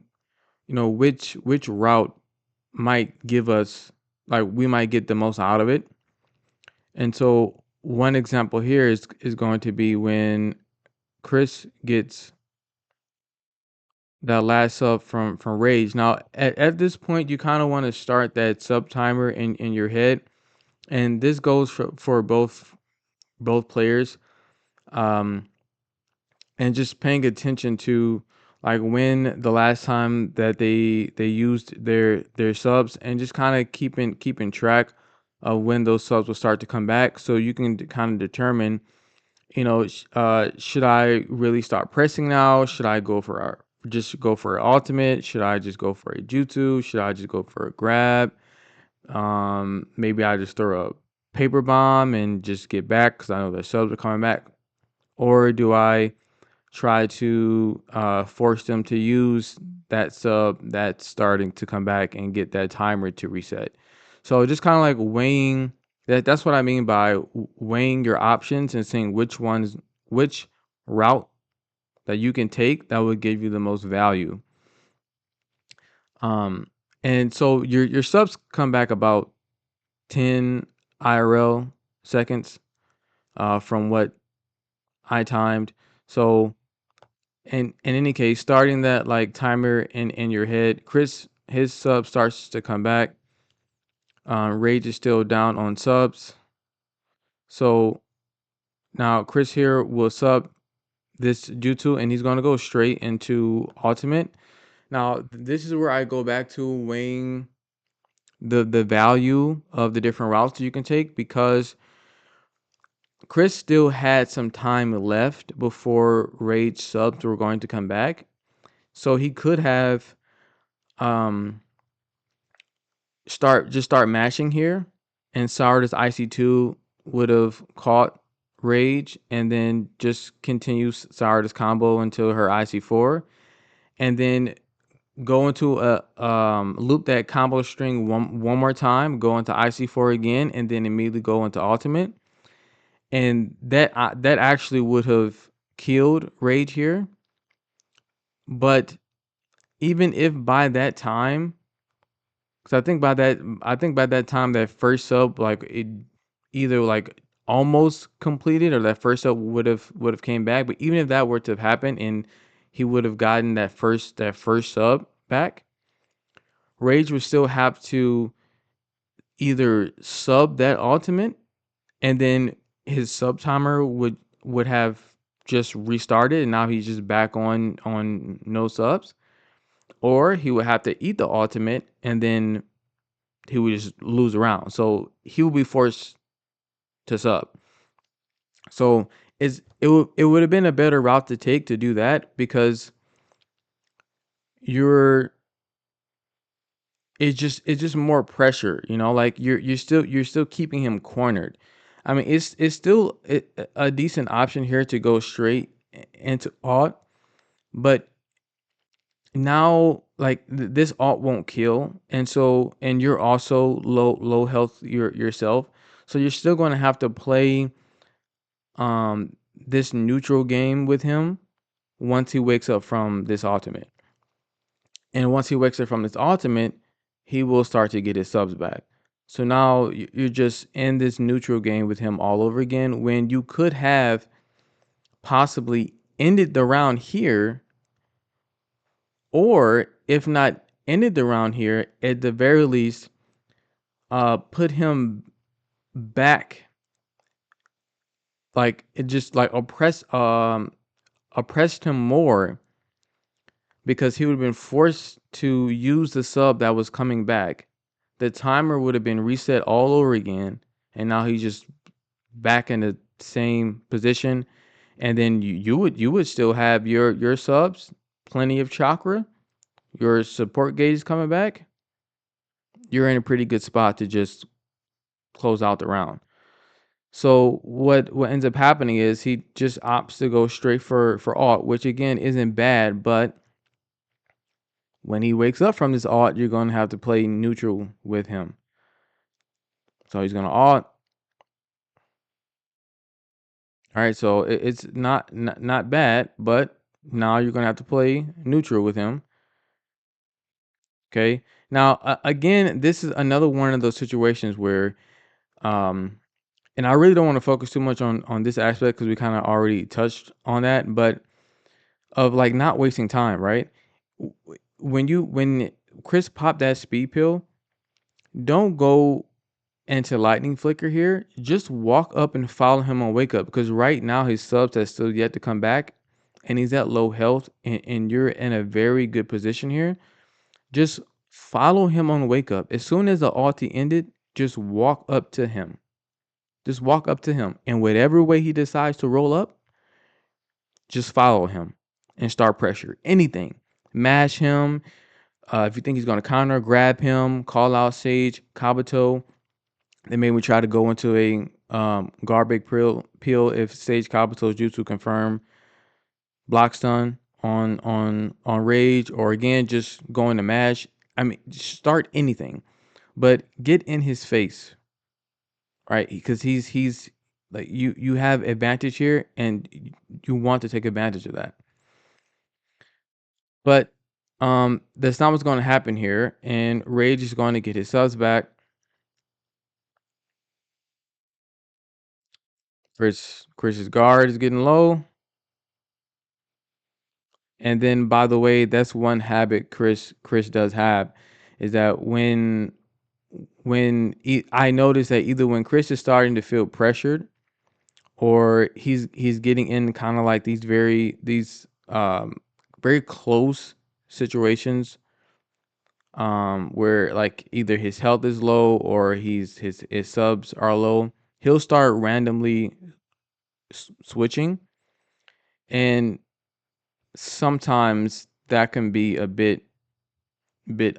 which route might give us, like, we might get the most out of it. And so one example here is going to be when Chris gets that last sub from Rage. Now at this point, you kind of want to start that sub timer in your head, and this goes for both players. Um, and just paying attention to, like, when the last time that they used their subs, and just kind of keeping track of when those subs will start to come back, so you can kind of determine, should I really start pressing now? Should I just go for an ultimate? Should I just go for a jutsu? Should I just go for a grab? Maybe I just throw a paper bomb and just get back because I know the subs are coming back. Or do I try to force them to use that sub that's starting to come back and get that timer to reset? So just kind of like weighing that's what I mean by weighing your options and seeing which route that you can take that would give you the most value. Um, and so your subs come back about 10 IRL seconds from what I timed. So in any case, starting that like timer in your head, Chris, his sub starts to come back. Rage is still down on subs. So now Chris here will sub this jutsu, and he's going to go straight into ultimate. Now this is where I go back to weighing the value of the different routes that you can take, because Chris still had some time left before Rage subs were going to come back. So he could have um start mashing here, and Sourdough IC2 would have caught Rage, and then just continue Sourdough's combo until her IC4, and then go into a loop that combo string one more time, go into IC4 again, and then immediately go into ultimate. And that actually would have killed Rage here. But even if by that time, because I think by that time, that first sub, like, it either like almost completed, or that first sub would have came back. But even if that were to have happened and he would have gotten that first sub back, Rage would still have to either sub that ultimate, and then his sub timer would have just restarted, and now he's just back on no subs, or he would have to eat the ultimate, and then he would just lose a round. So he would be forced to sub. So it would have been a better route to take to do that, because you're it's just more pressure, like you're still keeping him cornered. I mean, it's still a decent option here to go straight into alt, but now, like, this alt won't kill, and you're also low health yourself, so you're still going to have to play this neutral game with him once he wakes up from this ultimate. And once he wakes up from this ultimate, he will start to get his subs back. So now you're just in this neutral game with him all over again, when you could have possibly ended the round here or if not ended the round here, at the very least, put him back, like it just like oppressed him more, because he would have been forced to use the sub that was coming back. The timer would have been reset all over again, and now he's just back in the same position. And then you would still have your subs, plenty of chakra, your support gauge coming back. You're in a pretty good spot to just close out the round. So what ends up happening is he just opts to go straight for alt, which again isn't bad, but when he wakes up from this alt, you're gonna have to play neutral with him. So he's gonna alt. All right, so it's not bad, but now you're gonna have to play neutral with him. Okay. Now again, this is another one of those situations where, um, and I really don't want to focus too much on this aspect because we kind of already touched on that, but of like not wasting time, right? When Chris popped that speed pill, don't go into lightning flicker here. Just walk up and follow him on wake up, because right now his subs has still yet to come back, and he's at low health, and you're in a very good position here. Just follow him on wake up. As soon as the ulti ended, just walk up to him. Just walk up to him, and whatever way he decides to roll up, just follow him and start pressure. Anything. Mash him. If you think he's going to counter, grab him, call out Sage, Kabuto. Then maybe try to go into a garbage peel if Sage Kabuto's jutsu confirm block stun on Rage, or again just going to mash. I mean, start anything, but get in his face, right? Because he's like you have advantage here, and you want to take advantage of that. But that's not what's going to happen here, and Rage is going to get his subs back. Chris's guard is getting low. And then, by the way, that's one habit Chris does have, is that I notice that either when Chris is starting to feel pressured, or he's getting in kind of like these very close situations, where like either his health is low or his subs are low, he'll start randomly switching, and sometimes that can be a bit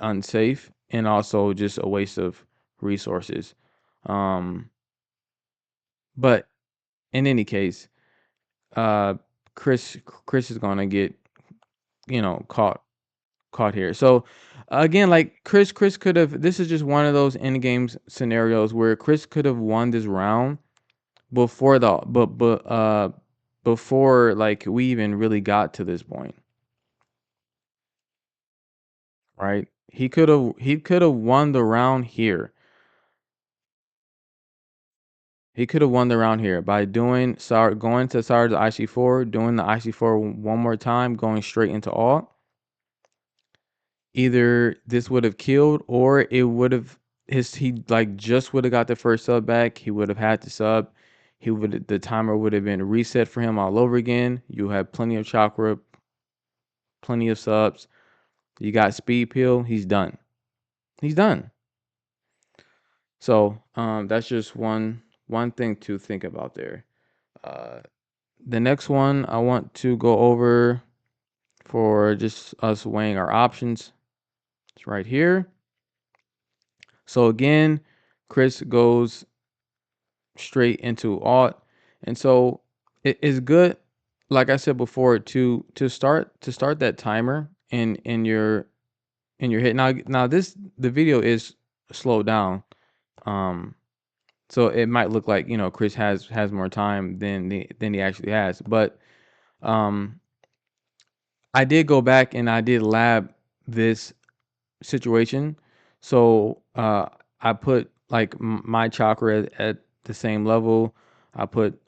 unsafe, and also just a waste of resources. Um, but in any case, uh, Chris is gonna get, caught here. So again, like Chris could have. This is just one of those end games scenarios where Chris could have won this round before before like we even really got to this point, right? He could have won the round here. He could have won the round here by going to Sarge's IC4, doing the IC4 one more time, going straight into alt. Either this would have killed, or it would have he like just would have got the first sub back. He would have had to sub. The timer would have been reset for him all over again. You have plenty of chakra, plenty of subs. You got speed pill. He's done. He's done. So that's just one thing to think about there. Uh, the next one I want to go over for just us weighing our options. It's right here. So again, Chris goes straight into alt, and so it is good, like I said before, to start that timer in your hit. Now the video is slowed down, um, so it might look like Chris has more time than he actually has, but um I did go back and I did lab this situation. So I put like my chakra at the same level. I put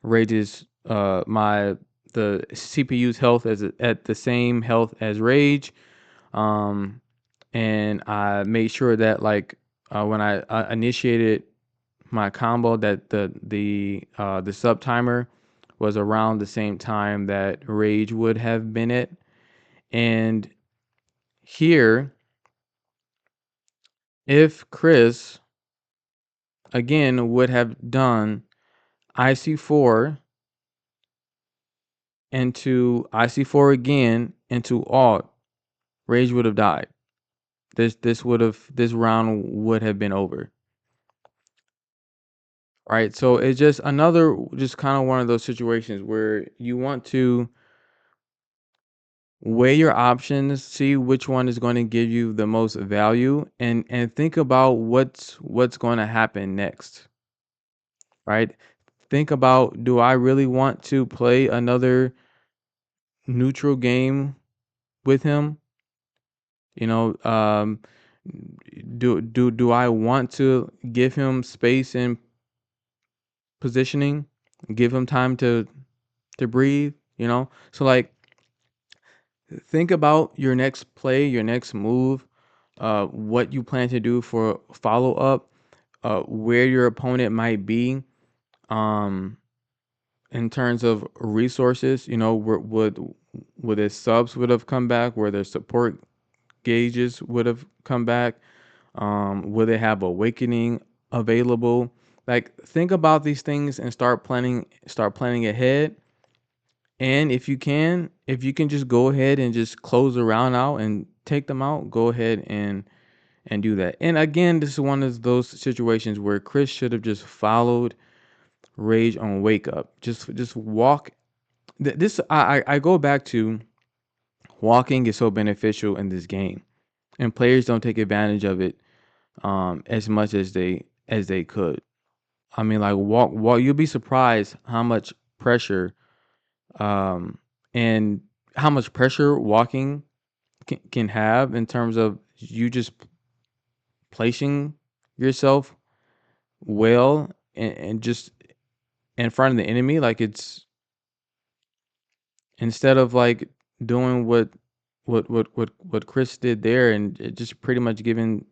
Rage's my the CPU's health at the same health as Rage. Um, and I made sure that like when I initiated my combo, that the sub timer was around the same time that Rage would have been it. And here, if Chris again would have done IC4 into IC4 again into alt, Rage would have died. This round would have been over. Right. So it's just another, just kind of one of those situations where you want to weigh your options, see which one is going to give you the most value, and think about what's going to happen next. Right. Think about, do I really want to play another neutral game with him? You know, do I want to give him space and positioning, give him time to breathe? You know, so like think about your next play, your next move, what you plan to do for follow up, where your opponent might be, um, in terms of resources. You know, would his subs would have come back, where their support gauges would have come back, will they have awakening available? Like think about these things and start planning ahead. And if you can just go ahead and just close the round out and take them out, go ahead and do that. And again, this is one of those situations where Chris should have just followed Rage on Wake Up. Just walk. This I go back to, walking is so beneficial in this game, and players don't take advantage of it as much as they could. I mean, like walk. You'll be surprised how much pressure um and how much pressure walking can have in terms of you just placing yourself well, and just in front of the enemy. Like it's, instead of like doing what Chris did there, and it just pretty much giving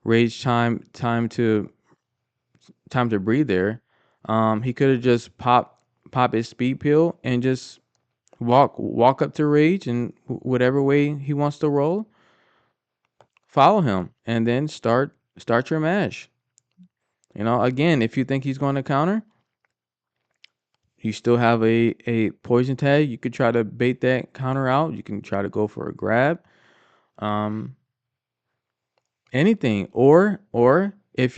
Rage time to breathe there. He could have just pop his speed pill and just walk up to Rage, and whatever way he wants to roll, follow him, and then start your mash. You know, again, if you think he's going to counter, you still have a poison tag. You could try to bait that counter out. You can try to go for a grab. Um, anything. Or if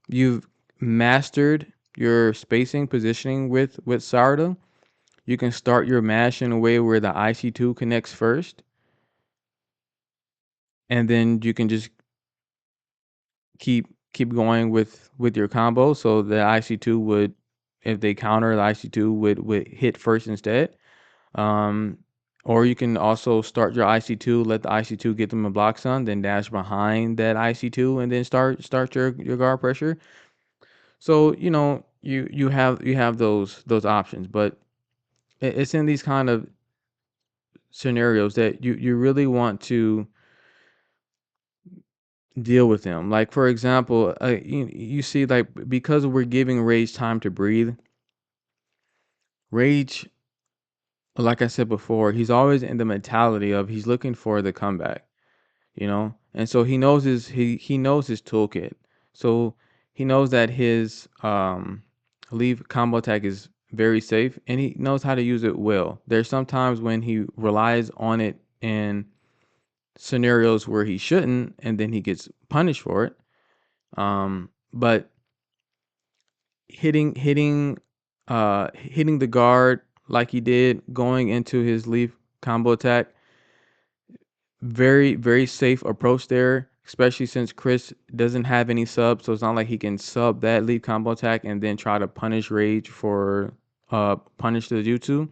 you've mastered your spacing positioning with Sarda, you can start your mash in a way where the IC2 connects first, and then you can just keep going with your combo. So the IC2 would, if they counter, the IC2 would hit first instead. Um, or you can also start your IC2, let the IC2 get them a block stun, then dash behind that IC2, and then start your guard pressure. So you know you have those options, but it's in these kind of scenarios that you really want to deal with them. Like for example, you see, like because we're giving Rage time to breathe, Rage, like I said before, he's always in the mentality of he's looking for the comeback, you know? And so he knows his toolkit. So he knows that his leave combo attack is very safe, and he knows how to use it well. There's sometimes when he relies on it in scenarios where he shouldn't, and then he gets punished for it. But hitting the guard like he did going into his leaf combo attack, very safe approach there, especially since Chris doesn't have any subs, so it's not like he can sub that leaf combo attack and then try to punish Rage for punish the jutsu.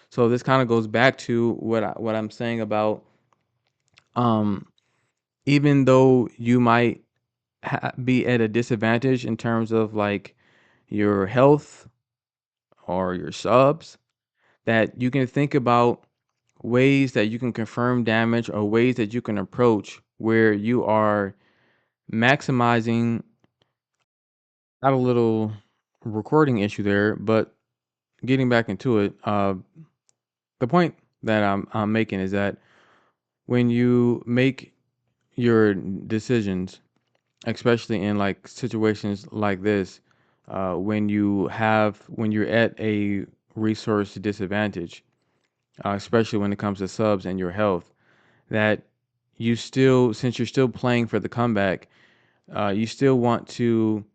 So this kind of goes back to what I'm saying about, um even though you might be at a disadvantage in terms of like your health or your subs, that you can think about ways that you can confirm damage or ways that you can approach where you are maximizing. Got a little recording issue there, but getting back into it, the point that I'm making is that when you make your decisions, especially in like situations like this, when you're at a resource disadvantage, especially when it comes to subs and your health, that you still, since you're still playing for the comeback, you still want to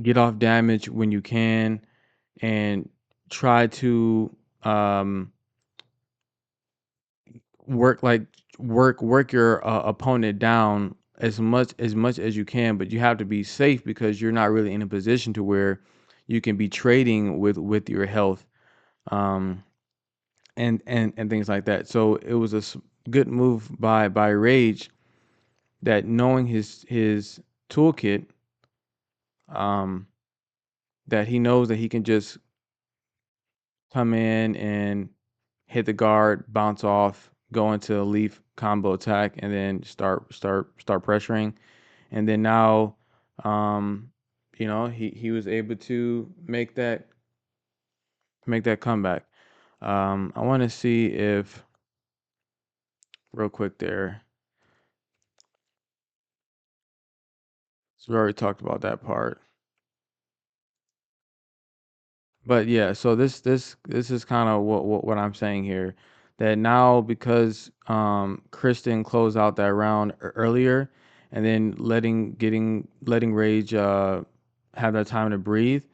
get off damage when you can and try to um, work like work your opponent down as much as you can, but you have to be safe because you're not really in a position to where you can be trading with your health, um, and things like that. So it was a good move by Rage, that knowing his toolkit, um, that he knows that he can just come in and hit the guard, bounce off, go into a leaf combo attack, and then start pressuring. And then now, um, he was able to make that comeback. I want to see if real quick there. So we already talked about that part. But yeah, so this is kind of what I'm saying here, that now because Kristen closed out that round earlier, and then letting Rage have that time to breathe.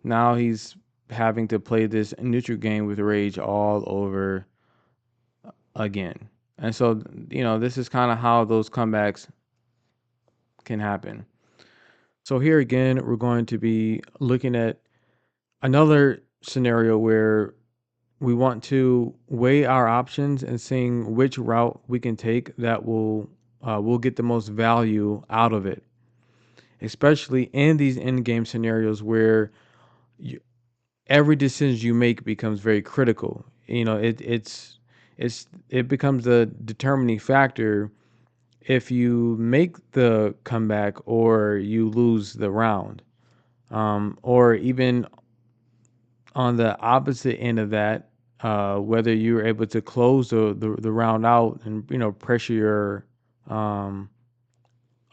Now he's having to play this neutral game with Rage all over again. And so, this is kind of how those comebacks can happen. So here again, we're going to be looking at another scenario where we want to weigh our options and seeing which route we can take that will get the most value out of it, especially in these end game scenarios where you, every decision you make becomes very critical. It becomes a determining factor if you make the comeback or you lose the round, or even on the opposite end of that, whether you're able to close the round out and pressure your um,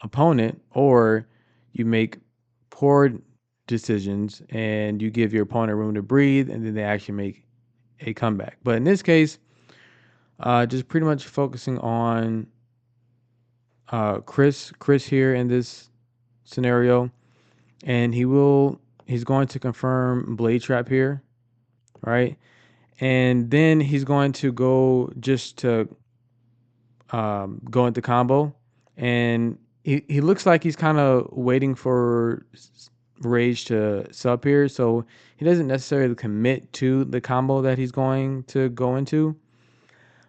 opponent, or you make poor decisions and you give your opponent room to breathe, and then they actually make a comeback. But in this case, just pretty much focusing on Chris here in this scenario, and he's going to confirm Blade Trap here, right? And then he's going to go just to go into combo, and he looks like he's kind of waiting for Rage to sub here, so he doesn't necessarily commit to the combo that he's going to go into.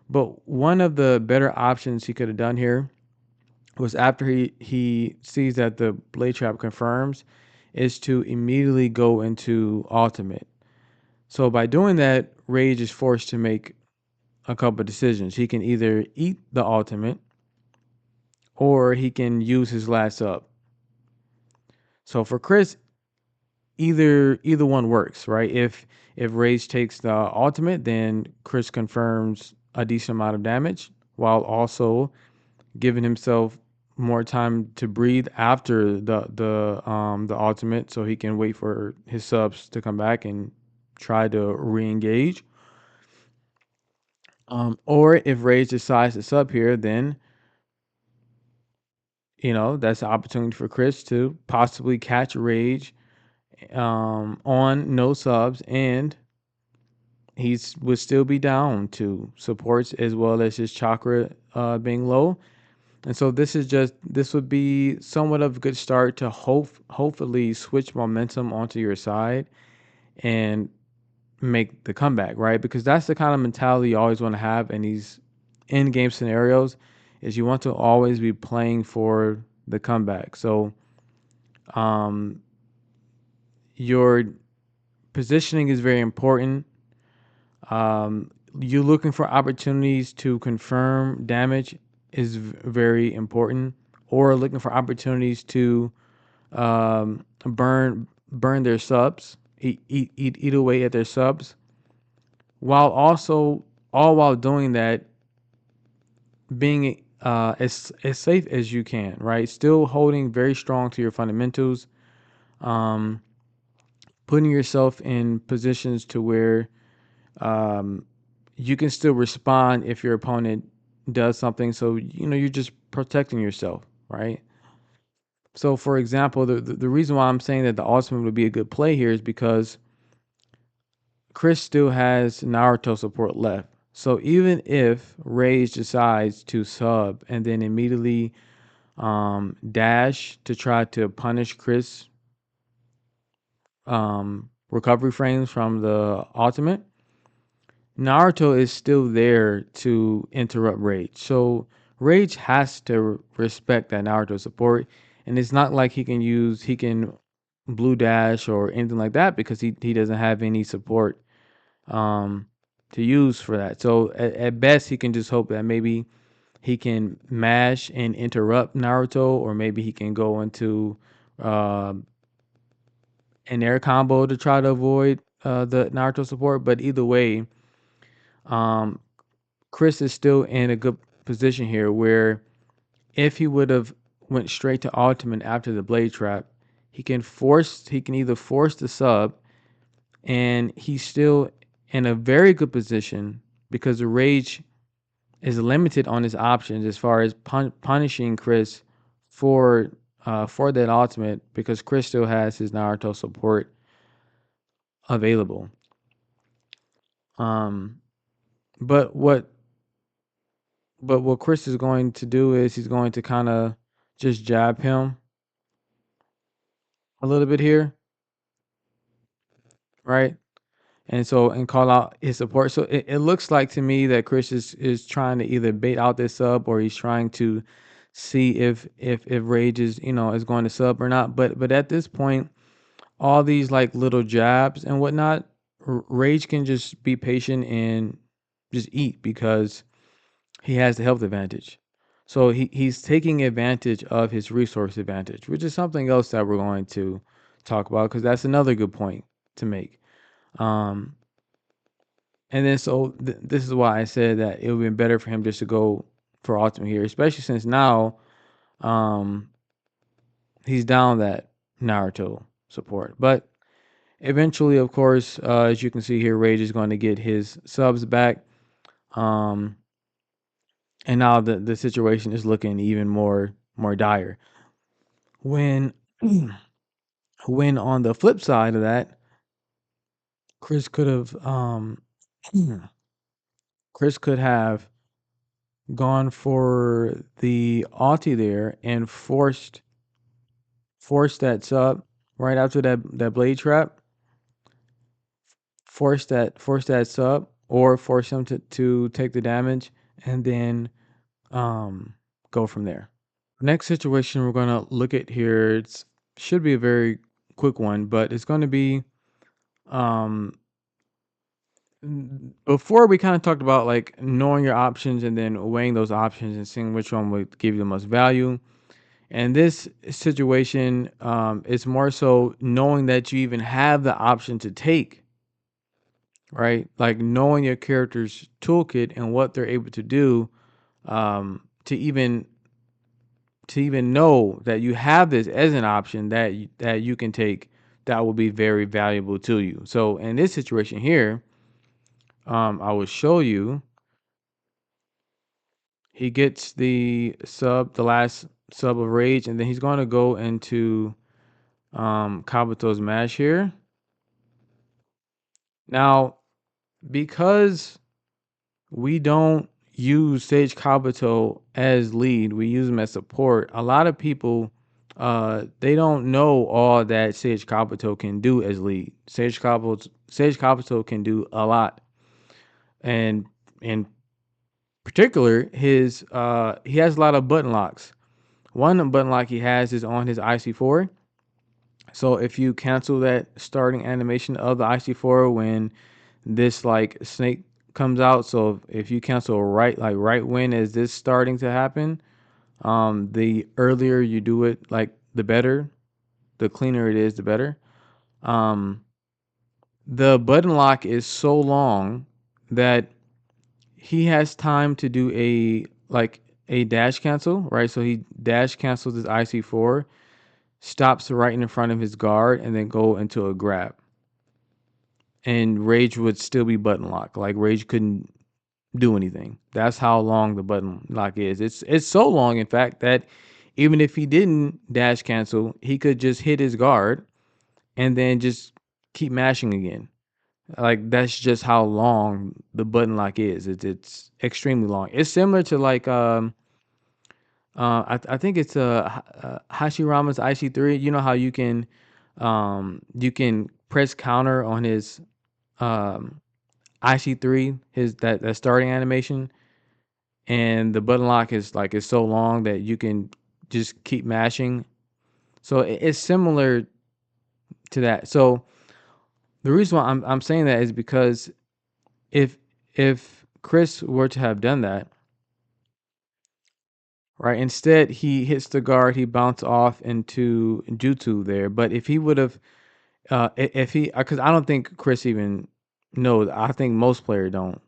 But one of the better options he could have done here was, after he sees that the Blade Trap confirms, is to immediately go into ultimate. So by doing that, Rage is forced to make a couple of decisions. He can either eat the ultimate or he can use his last up. So for Chris, either one works, right? If Rage takes the ultimate, then Chris confirms a decent amount of damage while also giving himself more time to breathe after the ultimate, so he can wait for his subs to come back and try to re-engage. Or if Rage decides to sub here, then that's an opportunity for Chris to possibly catch Rage on no subs, and he's would still be down to supports as well as his chakra being low. And so this would be somewhat of a good start to hopefully switch momentum onto your side and make the comeback, right? Because that's the kind of mentality you always want to have in these in game scenarios, is you want to always be playing for the comeback. So your Positioning is very important. Um, you looking for opportunities to confirm damage is very important, or looking for opportunities to burn their subs, eat away at their subs, while also all while doing that being as safe as you can, right? Still holding very strong to your fundamentals, um, putting yourself in positions to where um, you can still respond if your opponent does something. So you're just protecting yourself, right? So, for example, the reason why I'm saying that the ultimate would be a good play here is because Chris still has Naruto support left. So even if Rage decides to sub and then immediately dash to try to punish Chris recovery frames from the ultimate, Naruto is still there to interrupt Rage. So Rage has to respect that Naruto support, and it's not like he can blue dash or anything like that because he doesn't have any support um to use for that. So at best he can just hope that maybe he can mash and interrupt Naruto, or maybe he can go into uh, an air combo to try to avoid the Naruto support. But either way, um, Chris is still in a good position here where if he would have went straight to ultimate after the blade trap, he can either force the sub, and he's still in a very good position because the rage is limited on his options as far as punishing Chris for that ultimate, because Chris still has his Naruto support available. Um, but what Chris is going to do is he's going to kind of just jab him a little bit here, right? And call out his support. So it looks like to me that Chris is trying to either bait out this sub, or he's trying to see if Rage is is going to sub or not. But at this point, all these like little jabs and whatnot, Rage can just be patient and just eat because he has the health advantage. So he's taking advantage of his resource advantage, which is something else that we're going to talk about because that's another good point to make. Um, and then so this is why I said that it would be better for him just to go for ultimate here, especially since now um, he's down that Naruto support. But eventually, of course, as you can see here, Rage is going to get his subs back. Um, and now the situation is looking even more dire. When when on the flip side of that, Chris could have Chris could have gone for the ulti there and forced that sub right after that blade trap, force that sub, or force him to take the damage, and then um go from there. Next situation we're gonna look at here, it's should be a very quick one, but it's gonna be um before we kind of talked about like knowing your options and then weighing those options and seeing which one would give you the most value. And this situation, is more so knowing that you even have the option to take, right? Like knowing your character's toolkit and what they're able to do, to even know that you have this as an option that you can take, that will be very valuable to you. So in this situation here, I will show you. He gets the last sub of rage, and then he's going to go into Kabuto's mash here. Now, because we don't use Sage Kabuto as lead, we use him as support. A lot of people they don't know all that Sage Kabuto can do as lead. Sage Kabuto can do a lot. And in particular, his he has a lot of button locks. One button lock he has is on his IC4. So if you cancel that starting animation of the IC4 when this like snake comes out, so if you cancel right when is this starting to happen, the earlier you do it, like the better, the cleaner it is, the better. Um, the button lock is so long that he has time to do a dash cancel, right? So he dash cancels his IC4, stops right in front of his guard, and then go into a grab. And Rage would still be button lock. Like Rage couldn't do anything. That's how long the button lock is. It's so long, in fact, that even if he didn't dash cancel, he could just hit his guard and then just keep mashing again. Like that's just how long the button lock is. It's extremely long. It's similar to like I think it's Hashirama's IC3. You know how you can press counter on his um IC3, his that starting animation, and the button lock is so long that you can just keep mashing. So it's similar to that. So the reason why I'm saying that is because if if Chris were to have done that, right, instead he hits the guard, he bounced off into Jutsu there. But if he would have, if he, because I don't think Chris even knows. I think most player don't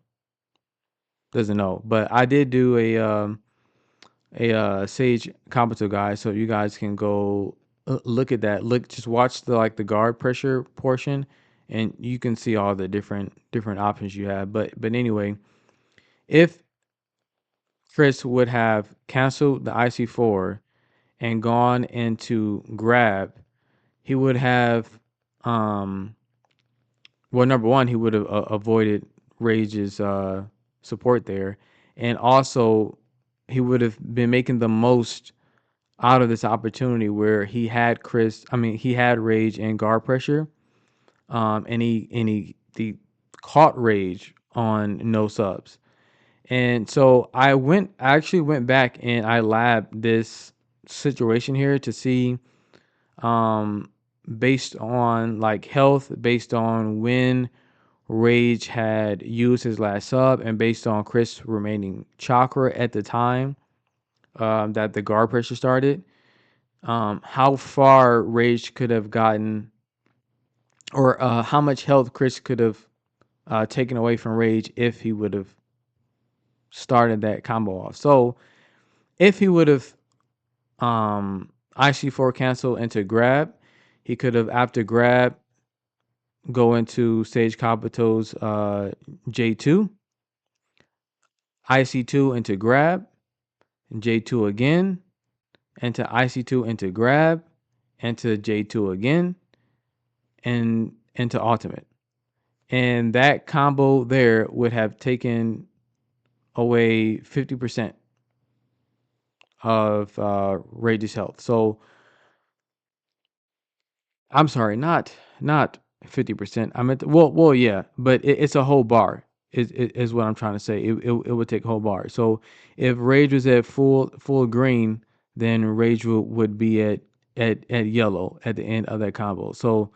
doesn't know. But I did do a Sage Kabuto guide, so you guys can go look at that. Look, just watch the like the guard pressure portion, and you can see all the different options you have. But anyway, if Chris would have canceled the IC4 and gone into grab, he would have um well, number one, he would have avoided Rage's support there, and also he would have been making the most out of this opportunity where he had he had Rage and guard pressure, and he caught Rage on no subs. And so I actually went back and I labbed this situation here to see, um, based on like health, based on when Rage had used his last sub, and based on Chris remaining chakra at the time, that the guard pressure started, how far Rage could have gotten, or how much health Chris could have taken away from Rage if he would have started that combo off. So if he would have IC4 cancel into grab, he could have after grab go into Sage Kabuto's J2, IC2 into grab, and J2 again, into IC2 into grab, into J2 again, and into ultimate. And that combo there would have taken away 50% of Rage's health. So I'm sorry, not 50%. I meant yeah, but it's a whole bar. Is what I'm trying to say. It would take a whole bar. So if Rage was at full green, then Rage would be at yellow at the end of that combo. So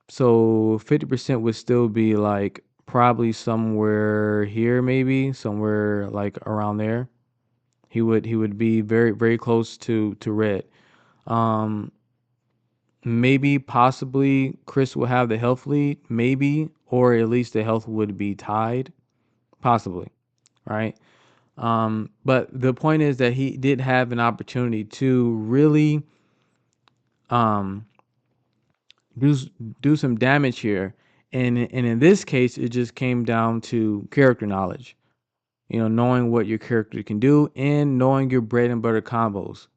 50% would still be like probably somewhere here, maybe somewhere like around there. He would be very close to red. Um, Maybe possibly Chris will have the health lead, maybe, or at least the health would be tied, possibly, right? But the point is that he did have an opportunity to really um do do some damage here, and in this case, it just came down to character knowledge. You know, knowing what your character can do and knowing your bread and butter combos.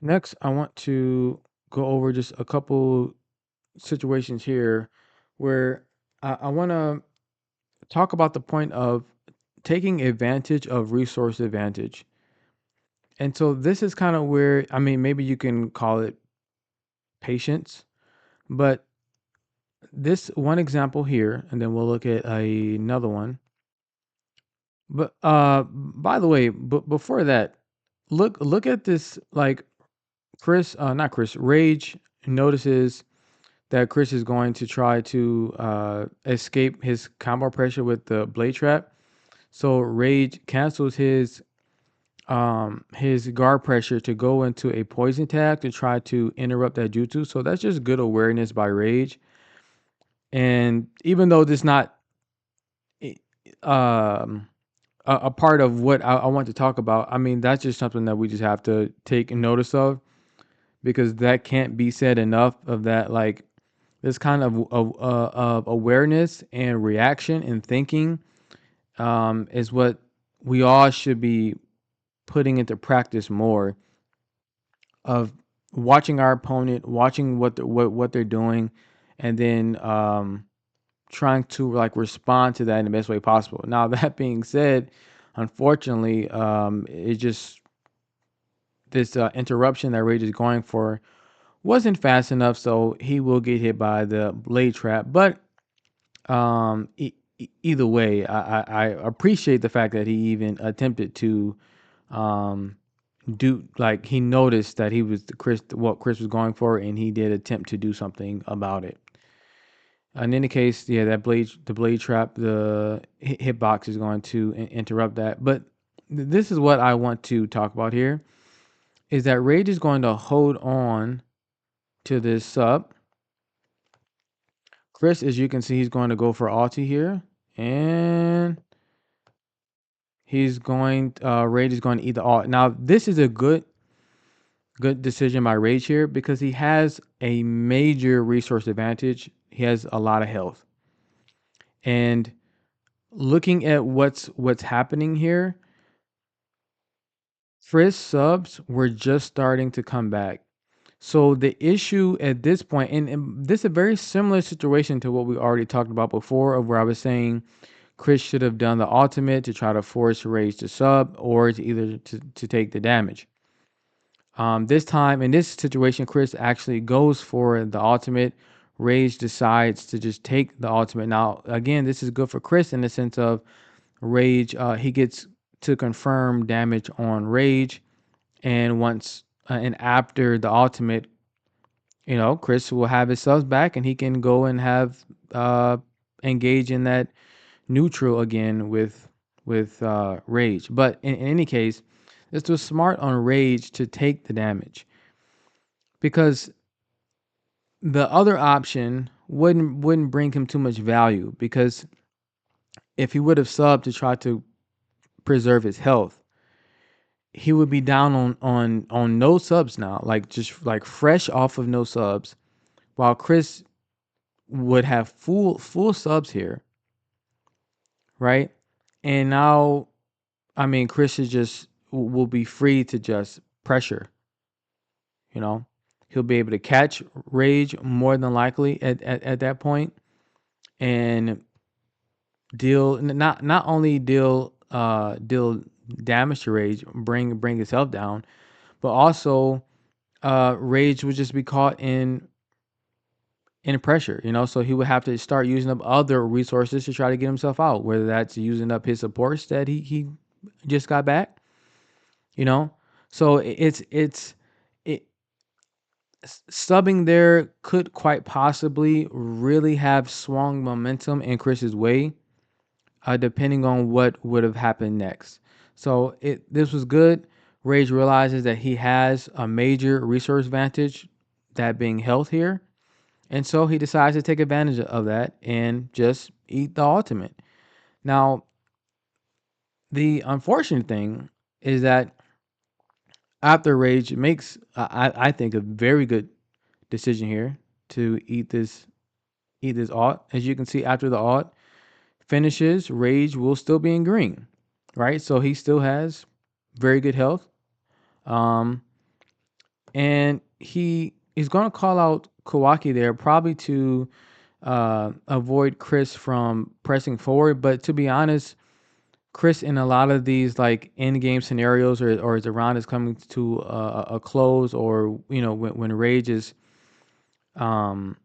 Next, I want to go over just a couple situations here where I want to talk about the point of taking advantage of resource advantage. And so this is kind of where, I mean, maybe you can call it patience, but this one example here, and then we'll look at another one. But by the way, but before that, look at this like Chris, not Chris, Rage notices that Chris is going to try to escape his combo pressure with the blade trap. So Rage cancels his guard pressure to go into a poison tag to try to interrupt that jutsu. So that's just good awareness by Rage. And even though this not i- um a part of what I want to talk about, I mean that's just something that we just have to take notice of, because that can't be said enough of that, like this kind of awareness and reaction and thinking is what we all should be putting into practice more, of watching our opponent, watching what they're doing, and then trying to like respond to that in the best way possible. Now that being said, unfortunately, it just this interruption that Rage is going for wasn't fast enough, so he will get hit by the blade trap. But either way, I appreciate the fact that he even attempted to um, do, like he noticed that he was what Chris was going for, and he did attempt to do something about it. In any case, yeah, the blade trap, the hitbox is going to interrupt that. But this is what I want to talk about here: is that Rage is going to hold on to this sub. Chris, as you can see, he's going to go for ulti here, and he's going. Rage is going to eat the ult. Now, this is a good decision by Rage here, because he has a major resource advantage. He has a lot of health, and looking at what's happening here, Frisk subs were just starting to come back. So the issue at this point, and this is a very similar situation to what we already talked about before, of where I was saying Chris should have done the ultimate to try to force Rage to sub, or to either to take the damage. This time in this situation, Chris actually goes for the ultimate. Rage decides to just take the ultimate. Now, again, this is good for Chris in the sense of Rage. He gets to confirm damage on Rage, and once and after the ultimate, Chris will have his subs back, and he can go and have engage in that neutral again with Rage. But in any case, this was smart on Rage to take the damage, because the other option wouldn't bring him too much value, because if he would have subbed to try to preserve his health, he would be down on no subs now, like just like fresh off of no subs, while Chris would have full subs here, right? And now, I mean, Chris is just will be free to just pressure, you know. He'll be able to catch Rage more than likely at that point, and deal not only deal damage to Rage, bring his health down, but also Rage would just be caught in pressure, so he would have to start using up other resources to try to get himself out, whether that's using up his supports that he just got back, you know. So it subbing there could quite possibly really have swung momentum in Chris's way, depending on what would have happened next. So this was good. Rage realizes that he has a major resource advantage, that being health here. And so he decides to take advantage of that and just eat the ultimate. Now, the unfortunate thing is that after Rage makes, I think, a very good decision here to eat this ult. As you can see, after the ult finishes, Rage will still be in green, right? So he still has very good health. Um, and he is going to call out Kawaki there, probably to avoid Chris from pressing forward. But to be honest, Chris in a lot of these like end game scenarios, or as the round is coming to a close, or when Rage um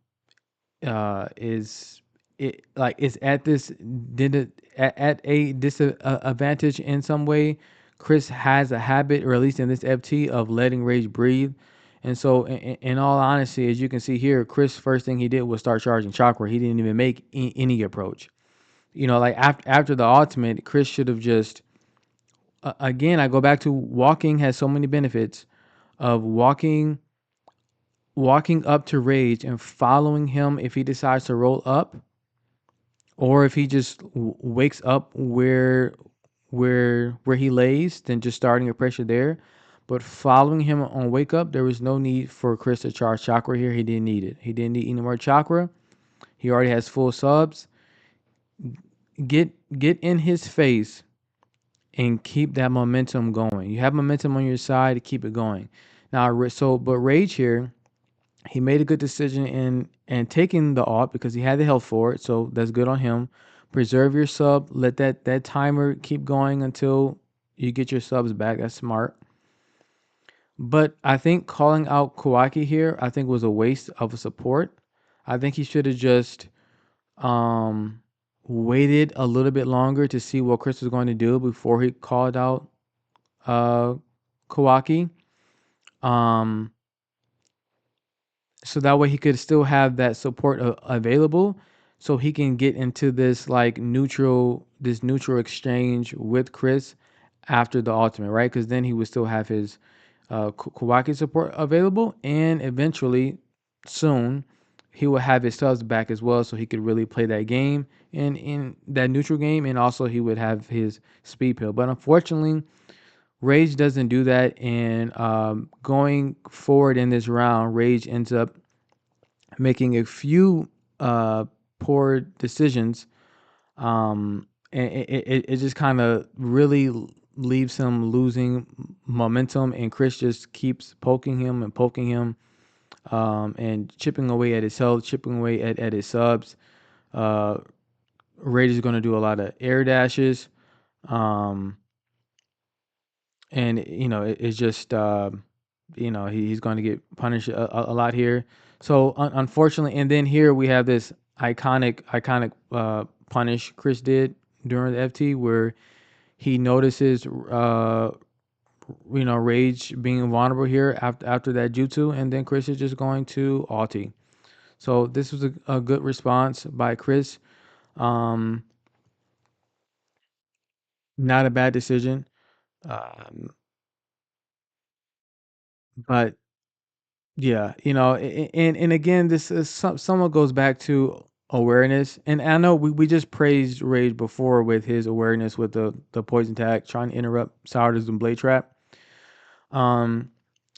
is it like is at this did it at a disadvantage in some way. Chris has a habit, or at least in this FT, of letting Rage breathe, And so, in all honesty, as you can see here, Chris first thing he did was start charging chakra. He didn't even make any approach. Like after the ultimate, Chris should have just again. I go back to walking has so many benefits of walking up to Rage and following him if he decides to roll up, or if he just wakes up where he lays, then just starting a pressure there. But following him on wake up, there was no need for Chris to charge chakra here. He didn't need it. He didn't need any more chakra. He already has full subs. Get in his face and keep that momentum going. You have momentum on your side to keep it going. Now, but Rage here, he made a good decision in taking the alt because he had the health for it, so that's good on him. Preserve your sub, let that timer keep going until you get your subs back. That's smart. But I think calling out Kawaki here, I think was a waste of a support. I think he should have just um waited a little bit longer to see what Chris was going to do before he called out uh Kawaki. Um so that way he could still have that support available, so he can get into this neutral exchange with Chris after the ultimate, right? Because then he would still have his Kawaki support available, and eventually soon he will have his subs back as well, so he could really play that game in that neutral game, and also he would have his speed pill. But unfortunately, Rage doesn't do that, and going forward in this round, Rage ends up making a few poor decisions. And it just kind of really leaves him losing momentum, and Chris just keeps poking him, and chipping away at his health, chipping away at his subs. Uh, Rage is going to do a lot of air dashes. Um, and it's just he's going to get punished a lot here. So unfortunately, and then here we have this iconic punish Chris did during the FT, where he notices Rage being vulnerable here after that jutsu, and then Chris is just going to ulti. So this was a good response by Chris. um Not a bad decision. um but Yeah, and again, this is somewhat goes back to awareness. And I know we just praised Rage before with his awareness with the poison tag, trying to interrupt Sourders and Blade Trap. Um,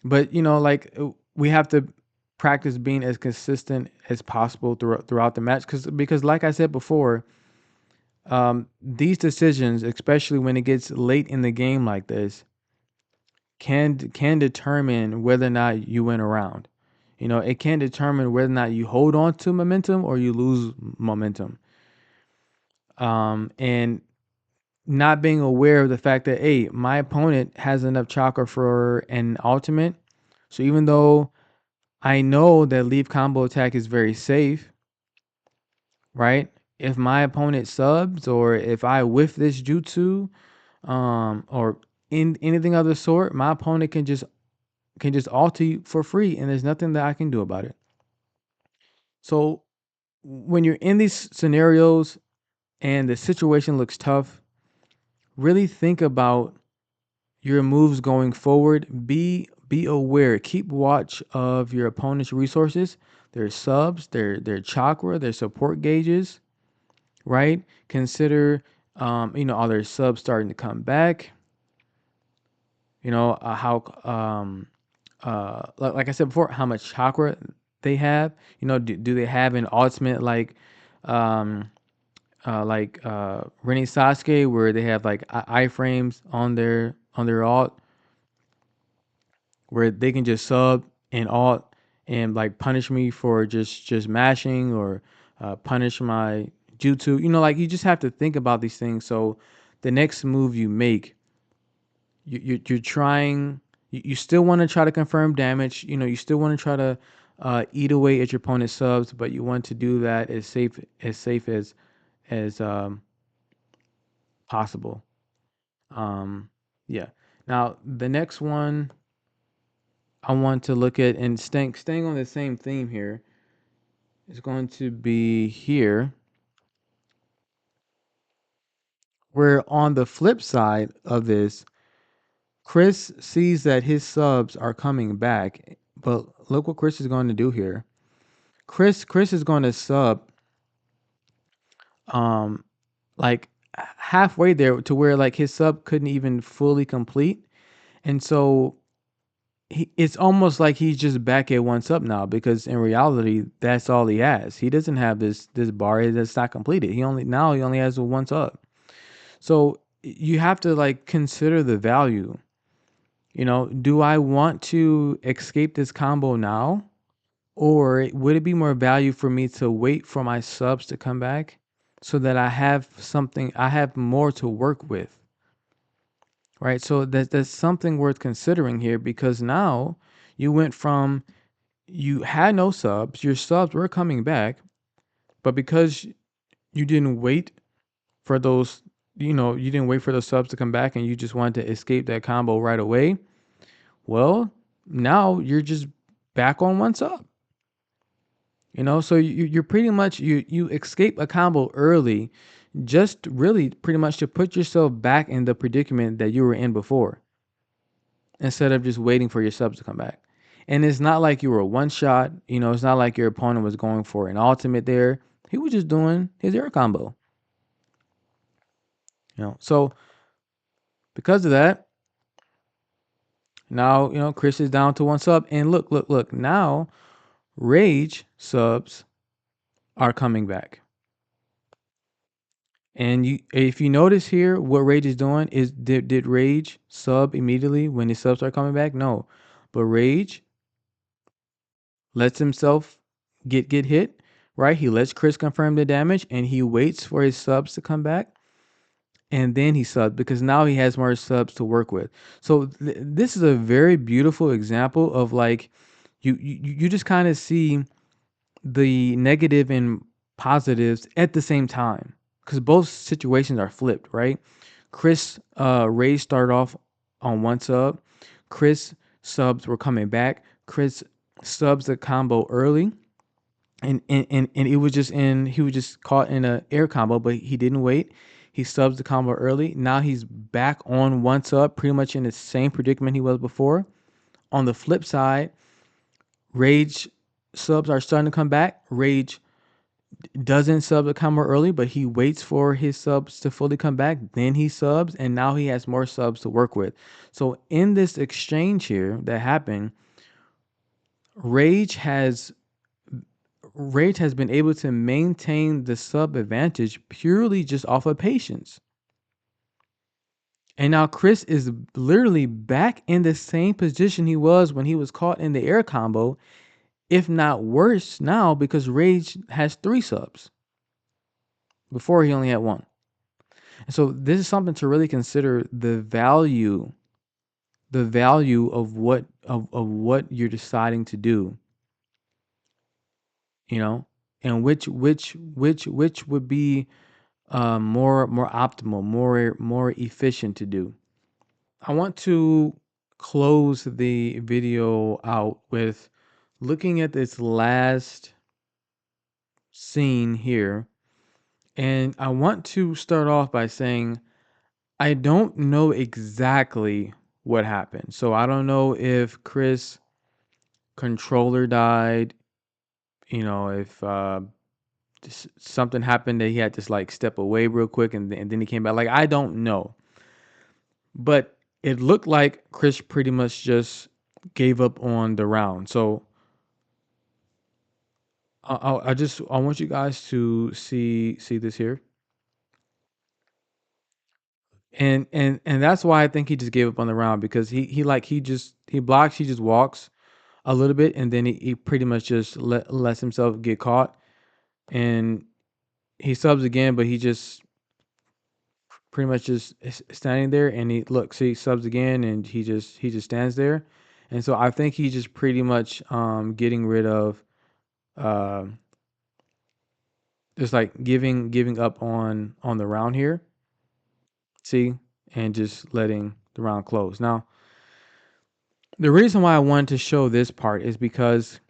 but we have to practice being as consistent as possible throughout the match, because like I said before, these decisions, especially when it gets late in the game like this, can determine whether or not you win a round. It can determine whether or not you hold on to momentum or you lose momentum. And not being aware of the fact that, hey, my opponent has enough chakra for an ultimate. So even though I know that leave combo attack is very safe, right? If my opponent subs, or if I whiff this jutsu, or in anything of the sort, my opponent can just alter you for free, and there's nothing that I can do about it. So when you're in these scenarios and the situation looks tough, really think about your moves going forward. Be aware. Keep watch of your opponent's resources, their subs, their chakra, their support gauges, right? Consider are their subs starting to come back? How like I said before, how much chakra they have. Do they have an ultimate um Ren Sasuke, where they have like iframes on their alt, where they can just sub and alt and like punish me for just mashing, or punish my jutsu. Like, you just have to think about these things, so the next move you make, you're trying, you still want to try to confirm damage. You still want to try to eat away at your opponent's subs, but you want to do that as safe as possible. Yeah. Now the next one, I want to look at, and staying on the same theme here, is going to be here, where on the flip side of this, Chris sees that his subs are coming back, but look what Chris is going to do here. Chris is going to sub um like halfway there to where like his sub couldn't even fully complete. And so it's almost like he's just back at one sub now, because in reality that's all he has. He doesn't have this bar that's not completed. He only has one sub. So you have to like consider the value. Do I want to escape this combo now? Or would it be more value for me to wait for my subs to come back so that I have more to work with, right? So that's something worth considering here, because now you went from, you had no subs, your subs were coming back, but because you didn't wait for those, you didn't wait for those subs to come back and you just wanted to escape that combo right away. Well, now you're just back on one sub. So you're pretty much, you escape a combo early, just really pretty much to put yourself back in the predicament that you were in before, instead of just waiting for your subs to come back. And it's not like you were one shot. It's not like your opponent was going for an ultimate there. He was just doing his air combo. So because of that, now Chris is down to one sub, and look. Now Rage subs are coming back. And if you notice here, what Rage is doing is, did Rage sub immediately when his subs are coming back? No, but Rage lets himself get hit, right? He lets Chris confirm the damage, and he waits for his subs to come back, and then he subs, because now he has more subs to work with. So this is a very beautiful example of like, you just kind of see the negative and positives at the same time, because both situations are flipped, right? Chris Ray started off on one sub. Chris subs were coming back. Chris subs the combo early, and it was just in he was just caught in a air combo, but he didn't wait. He subs the combo early. Now he's back on one sub, pretty much in the same predicament he was before. On the flip side, Rage subs are starting to come back. Rage doesn't sub the combo early, but he waits for his subs to fully come back. Then he subs, and now he has more subs to work with. So in this exchange here that happened, Rage has Rage has been able to maintain the sub advantage purely just off of patience. And now Chris is literally back in the same position he was when he was caught in the air combo, if not worse now, because Rage has 3 subs. Before he only had 1. And so this is something to really consider, the value of what you're deciding to do, and which would be more optimal, more efficient to do. I want to close the video out with looking at this last scene here, and I want to start off by saying I don't know exactly what happened. So I don't know if Chris controller died, if something happened that he had to like step away real quick, and then he came back. Like, I don't know. But it looked like Chris pretty much just gave up on the round. So I want you guys to see this here. And that's why I think he just gave up on the round, because he blocks, he just walks a little bit, and then he pretty much just lets himself get caught, and he subs again, but he just pretty much just standing there, and he subs again, and he just stands there. And so I think he's just pretty much getting rid of uh, just like giving up on the round here. See, and just letting the round close. Now The reason why I wanted to show this part is because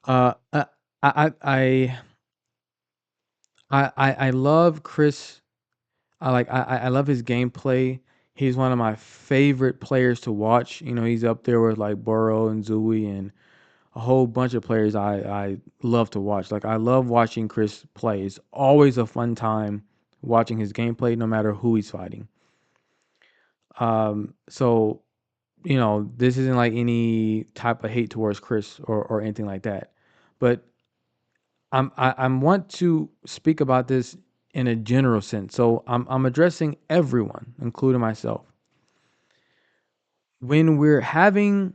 uh I I I I love Chris. I love his gameplay. He's one of my favorite players to watch. You know, he's up there with like Burrow and Zooey and a whole bunch of players I love to watch. Like I love watching Chris play. It's always a fun time watching his gameplay, no matter who he's fighting. So you know, this isn't like any type of hate towards Chris or anything like that. But I want to speak about this in a general sense. So I'm addressing everyone, including myself. When we're having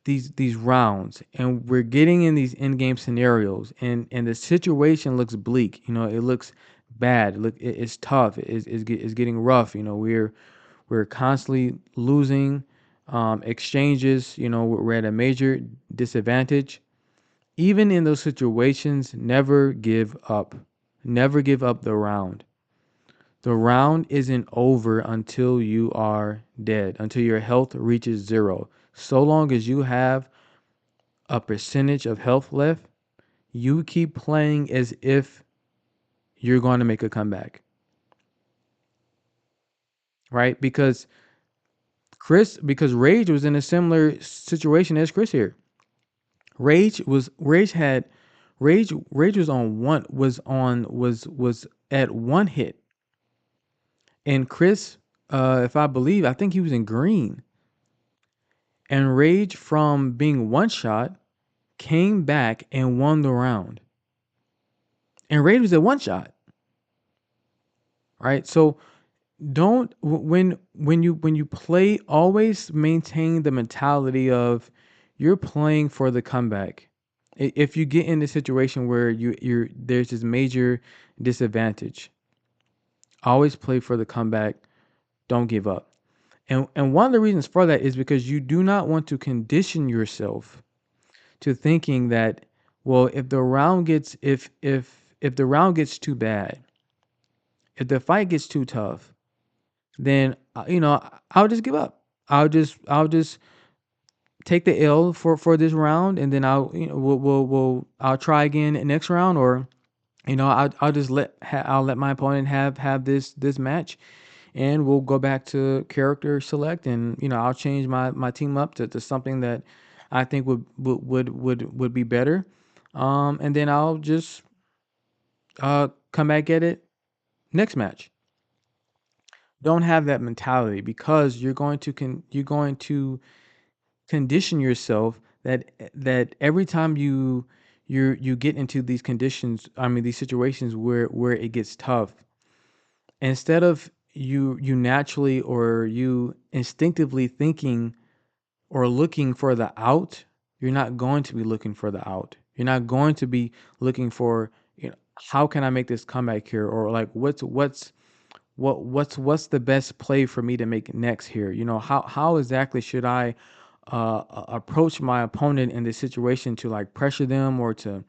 these rounds and we're getting in these end game scenarios and the situation looks bleak, you know, it looks bad. Look, it's tough. It's getting rough. You know, we're constantly losing exchanges. You know, we're at a major disadvantage. Even in those situations, never give up. Never give up the round. The round isn't over until you are dead, until your health reaches zero. So long as you have a percentage of health left, you keep playing as if you're going to make a comeback, right? Because Rage was in a similar situation as Chris here. Rage had Rage was on one was at one hit, and Chris, if I believe, I think he was in green, and Rage from being one shot came back and won the round, and Rage was at one shot, right? So don't when you play, always maintain the mentality of you're playing for the comeback. If you get in the situation where you're there's this major disadvantage, always play for the comeback. Don't give up. And one of the reasons for that is because you do not want to condition yourself to thinking that, well, if the round gets too bad, if the fight gets too tough, then you know, I'll just give up. I'll just take the L for this round, and then I'll you know we'll I'll try again next round, or you know I'll just I'll let my opponent have this match, and we'll go back to character select, and you know I'll change my team up to something that I think would be better, and then I'll just come back at it next match. Don't have that mentality, because you're going to condition yourself that every time you get into these conditions, I mean these situations where it gets tough, instead of you naturally or you instinctively thinking or looking for the out, you're not going to be looking for the out. You're not going to be looking for, you know, how can I make this comeback here, or like what's the best play for me to make next here? You know, how exactly should I approach my opponent in this situation to like pressure them, or to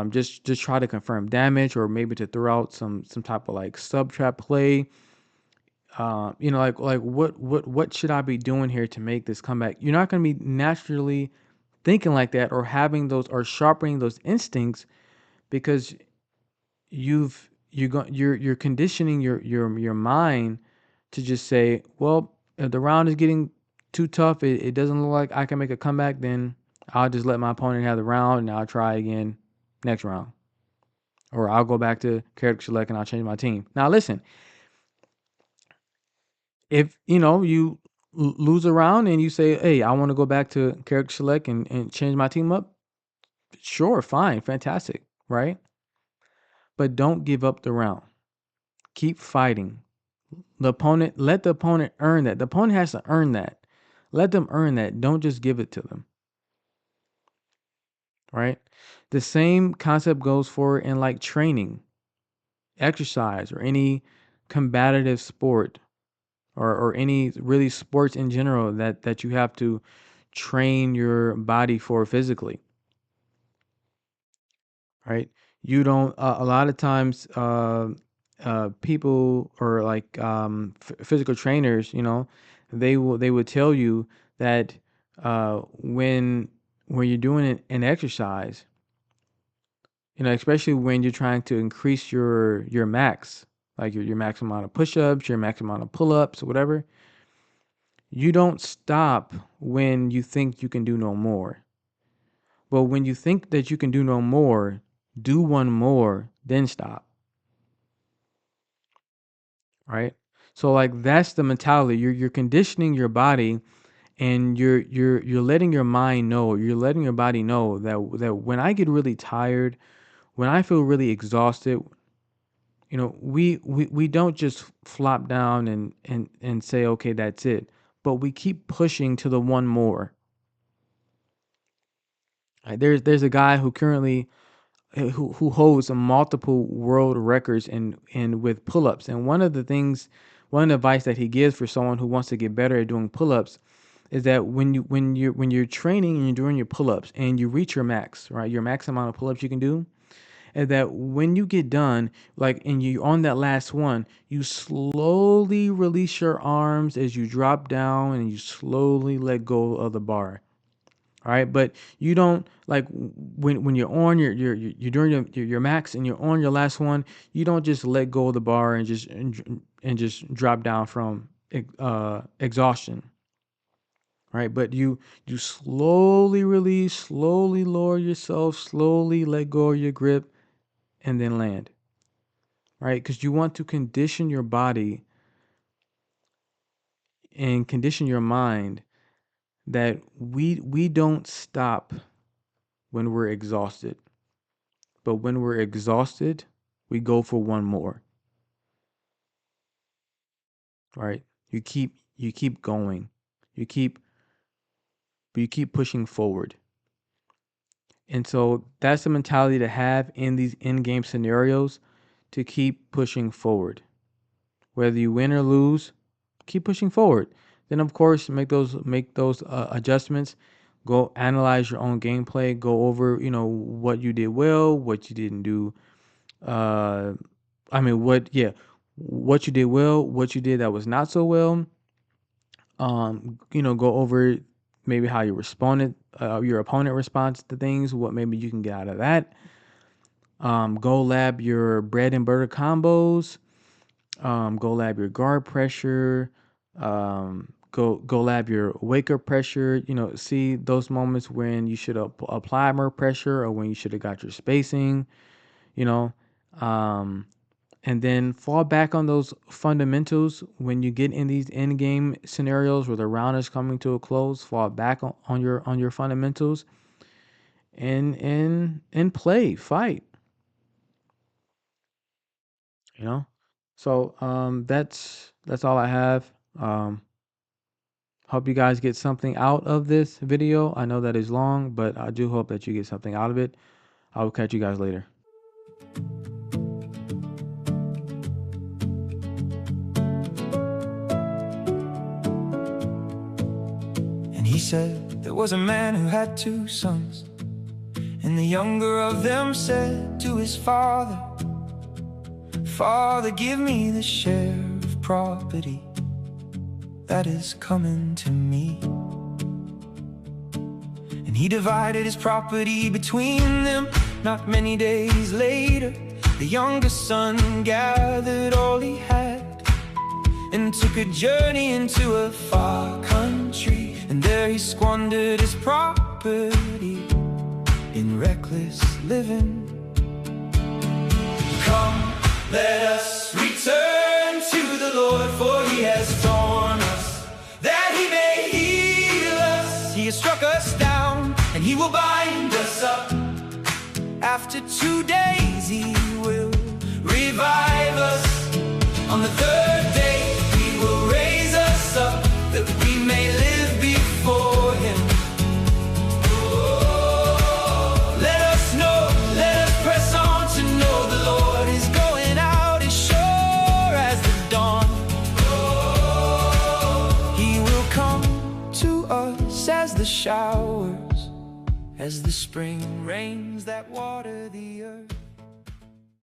just try to confirm damage, or maybe to throw out some type of like sub trap play. You know, like what should I be doing here to make this comeback? You're not going to be naturally thinking like that, or having those, or sharpening those instincts, because you're conditioning your mind to just say, well, if the round is getting too tough, it doesn't look like I can make a comeback, then I'll just let my opponent have the round, and I'll try again next round, or I'll go back to character select and I'll change my team. Now listen, if you know you lose a round and you say, hey, I want to go back to character select and change my team up, sure, fine, fantastic, right? But don't give up the round. Keep fighting. Let the opponent earn that. The opponent has to earn that. Let them earn that. Don't just give it to them, right? The same concept goes for in like training, exercise, or any combative sport, or any really sports in general that you have to train your body for physically, right? You don't a lot of times people, or like physical trainers, you know, they would tell you that when you're doing an exercise, especially when you're trying to increase your max, like your max amount of push-ups, your max amount of pull-ups, or whatever, you don't stop when you think you can do no more. But when you think that you can do no more, do one more, then stop. Right? So like that's the mentality. You're conditioning your body, and you're letting your mind know, you're letting your body know that when I get really tired, when I feel really exhausted, we don't just flop down and say, okay, that's it. But we keep pushing to the one more. Right? There's a guy who currently who holds multiple world records in with pull-ups. And one of the advice that he gives for someone who wants to get better at doing pull-ups is that when you're training and you're doing your pull-ups and you reach your max, right? Your max amount of pull-ups you can do, and that when you get done, like, and you on that last one, you slowly release your arms as you drop down and you slowly let go of the bar. All right, but you don't like when you're on you're doing your max and you're on your last one, you don't just let go of the bar and just drop down from exhaustion. Right, but you slowly release, slowly lower yourself, slowly let go of your grip, and then land. Right, because you want to condition your body and condition your mind that we don't stop when we're exhausted. But when we're exhausted, we go for one more. Right? You keep going. You keep you keep pushing forward. And so that's the mentality to have in these in-game scenarios, to keep pushing forward. Whether you win or lose, keep pushing forward. Then of course make those adjustments. Go analyze your own gameplay. Go over what you did well, what you didn't do. What you did well, what you did that was not so well. Go over maybe how your opponent responds to things, what maybe you can get out of that. Go lab your bread and butter combos. Go lab your guard pressure. Go lab your wake up pressure. See those moments when you should apply more pressure or when you should have got your spacing. You know, um, and then fall back on those fundamentals when you get in these end game scenarios where the round is coming to a close. Fall back on your fundamentals and play, fight. You know, so that's all I have. Hope you guys get something out of this video. I know that is long, but I do hope that you get something out of it. I will catch you guys later. He said there was a man who had 2 sons, and the younger of them said to his father, "Father, give me the share of property that is coming to me." And he divided his property between them. Not many days later, the younger son gathered all he had and took a journey into a far country. And there he squandered his property in reckless living. Come, let us return to the Lord, for he has torn us, that he may heal us. He has struck us down, and he will bind us up. After 2 days he will revive us. On the 3rd day he will raise us up, that we may live before him. Oh, let us know, let us press on to know the Lord is going out as sure as the dawn. Oh, he will come to us as the showers, as the spring rains that water the earth.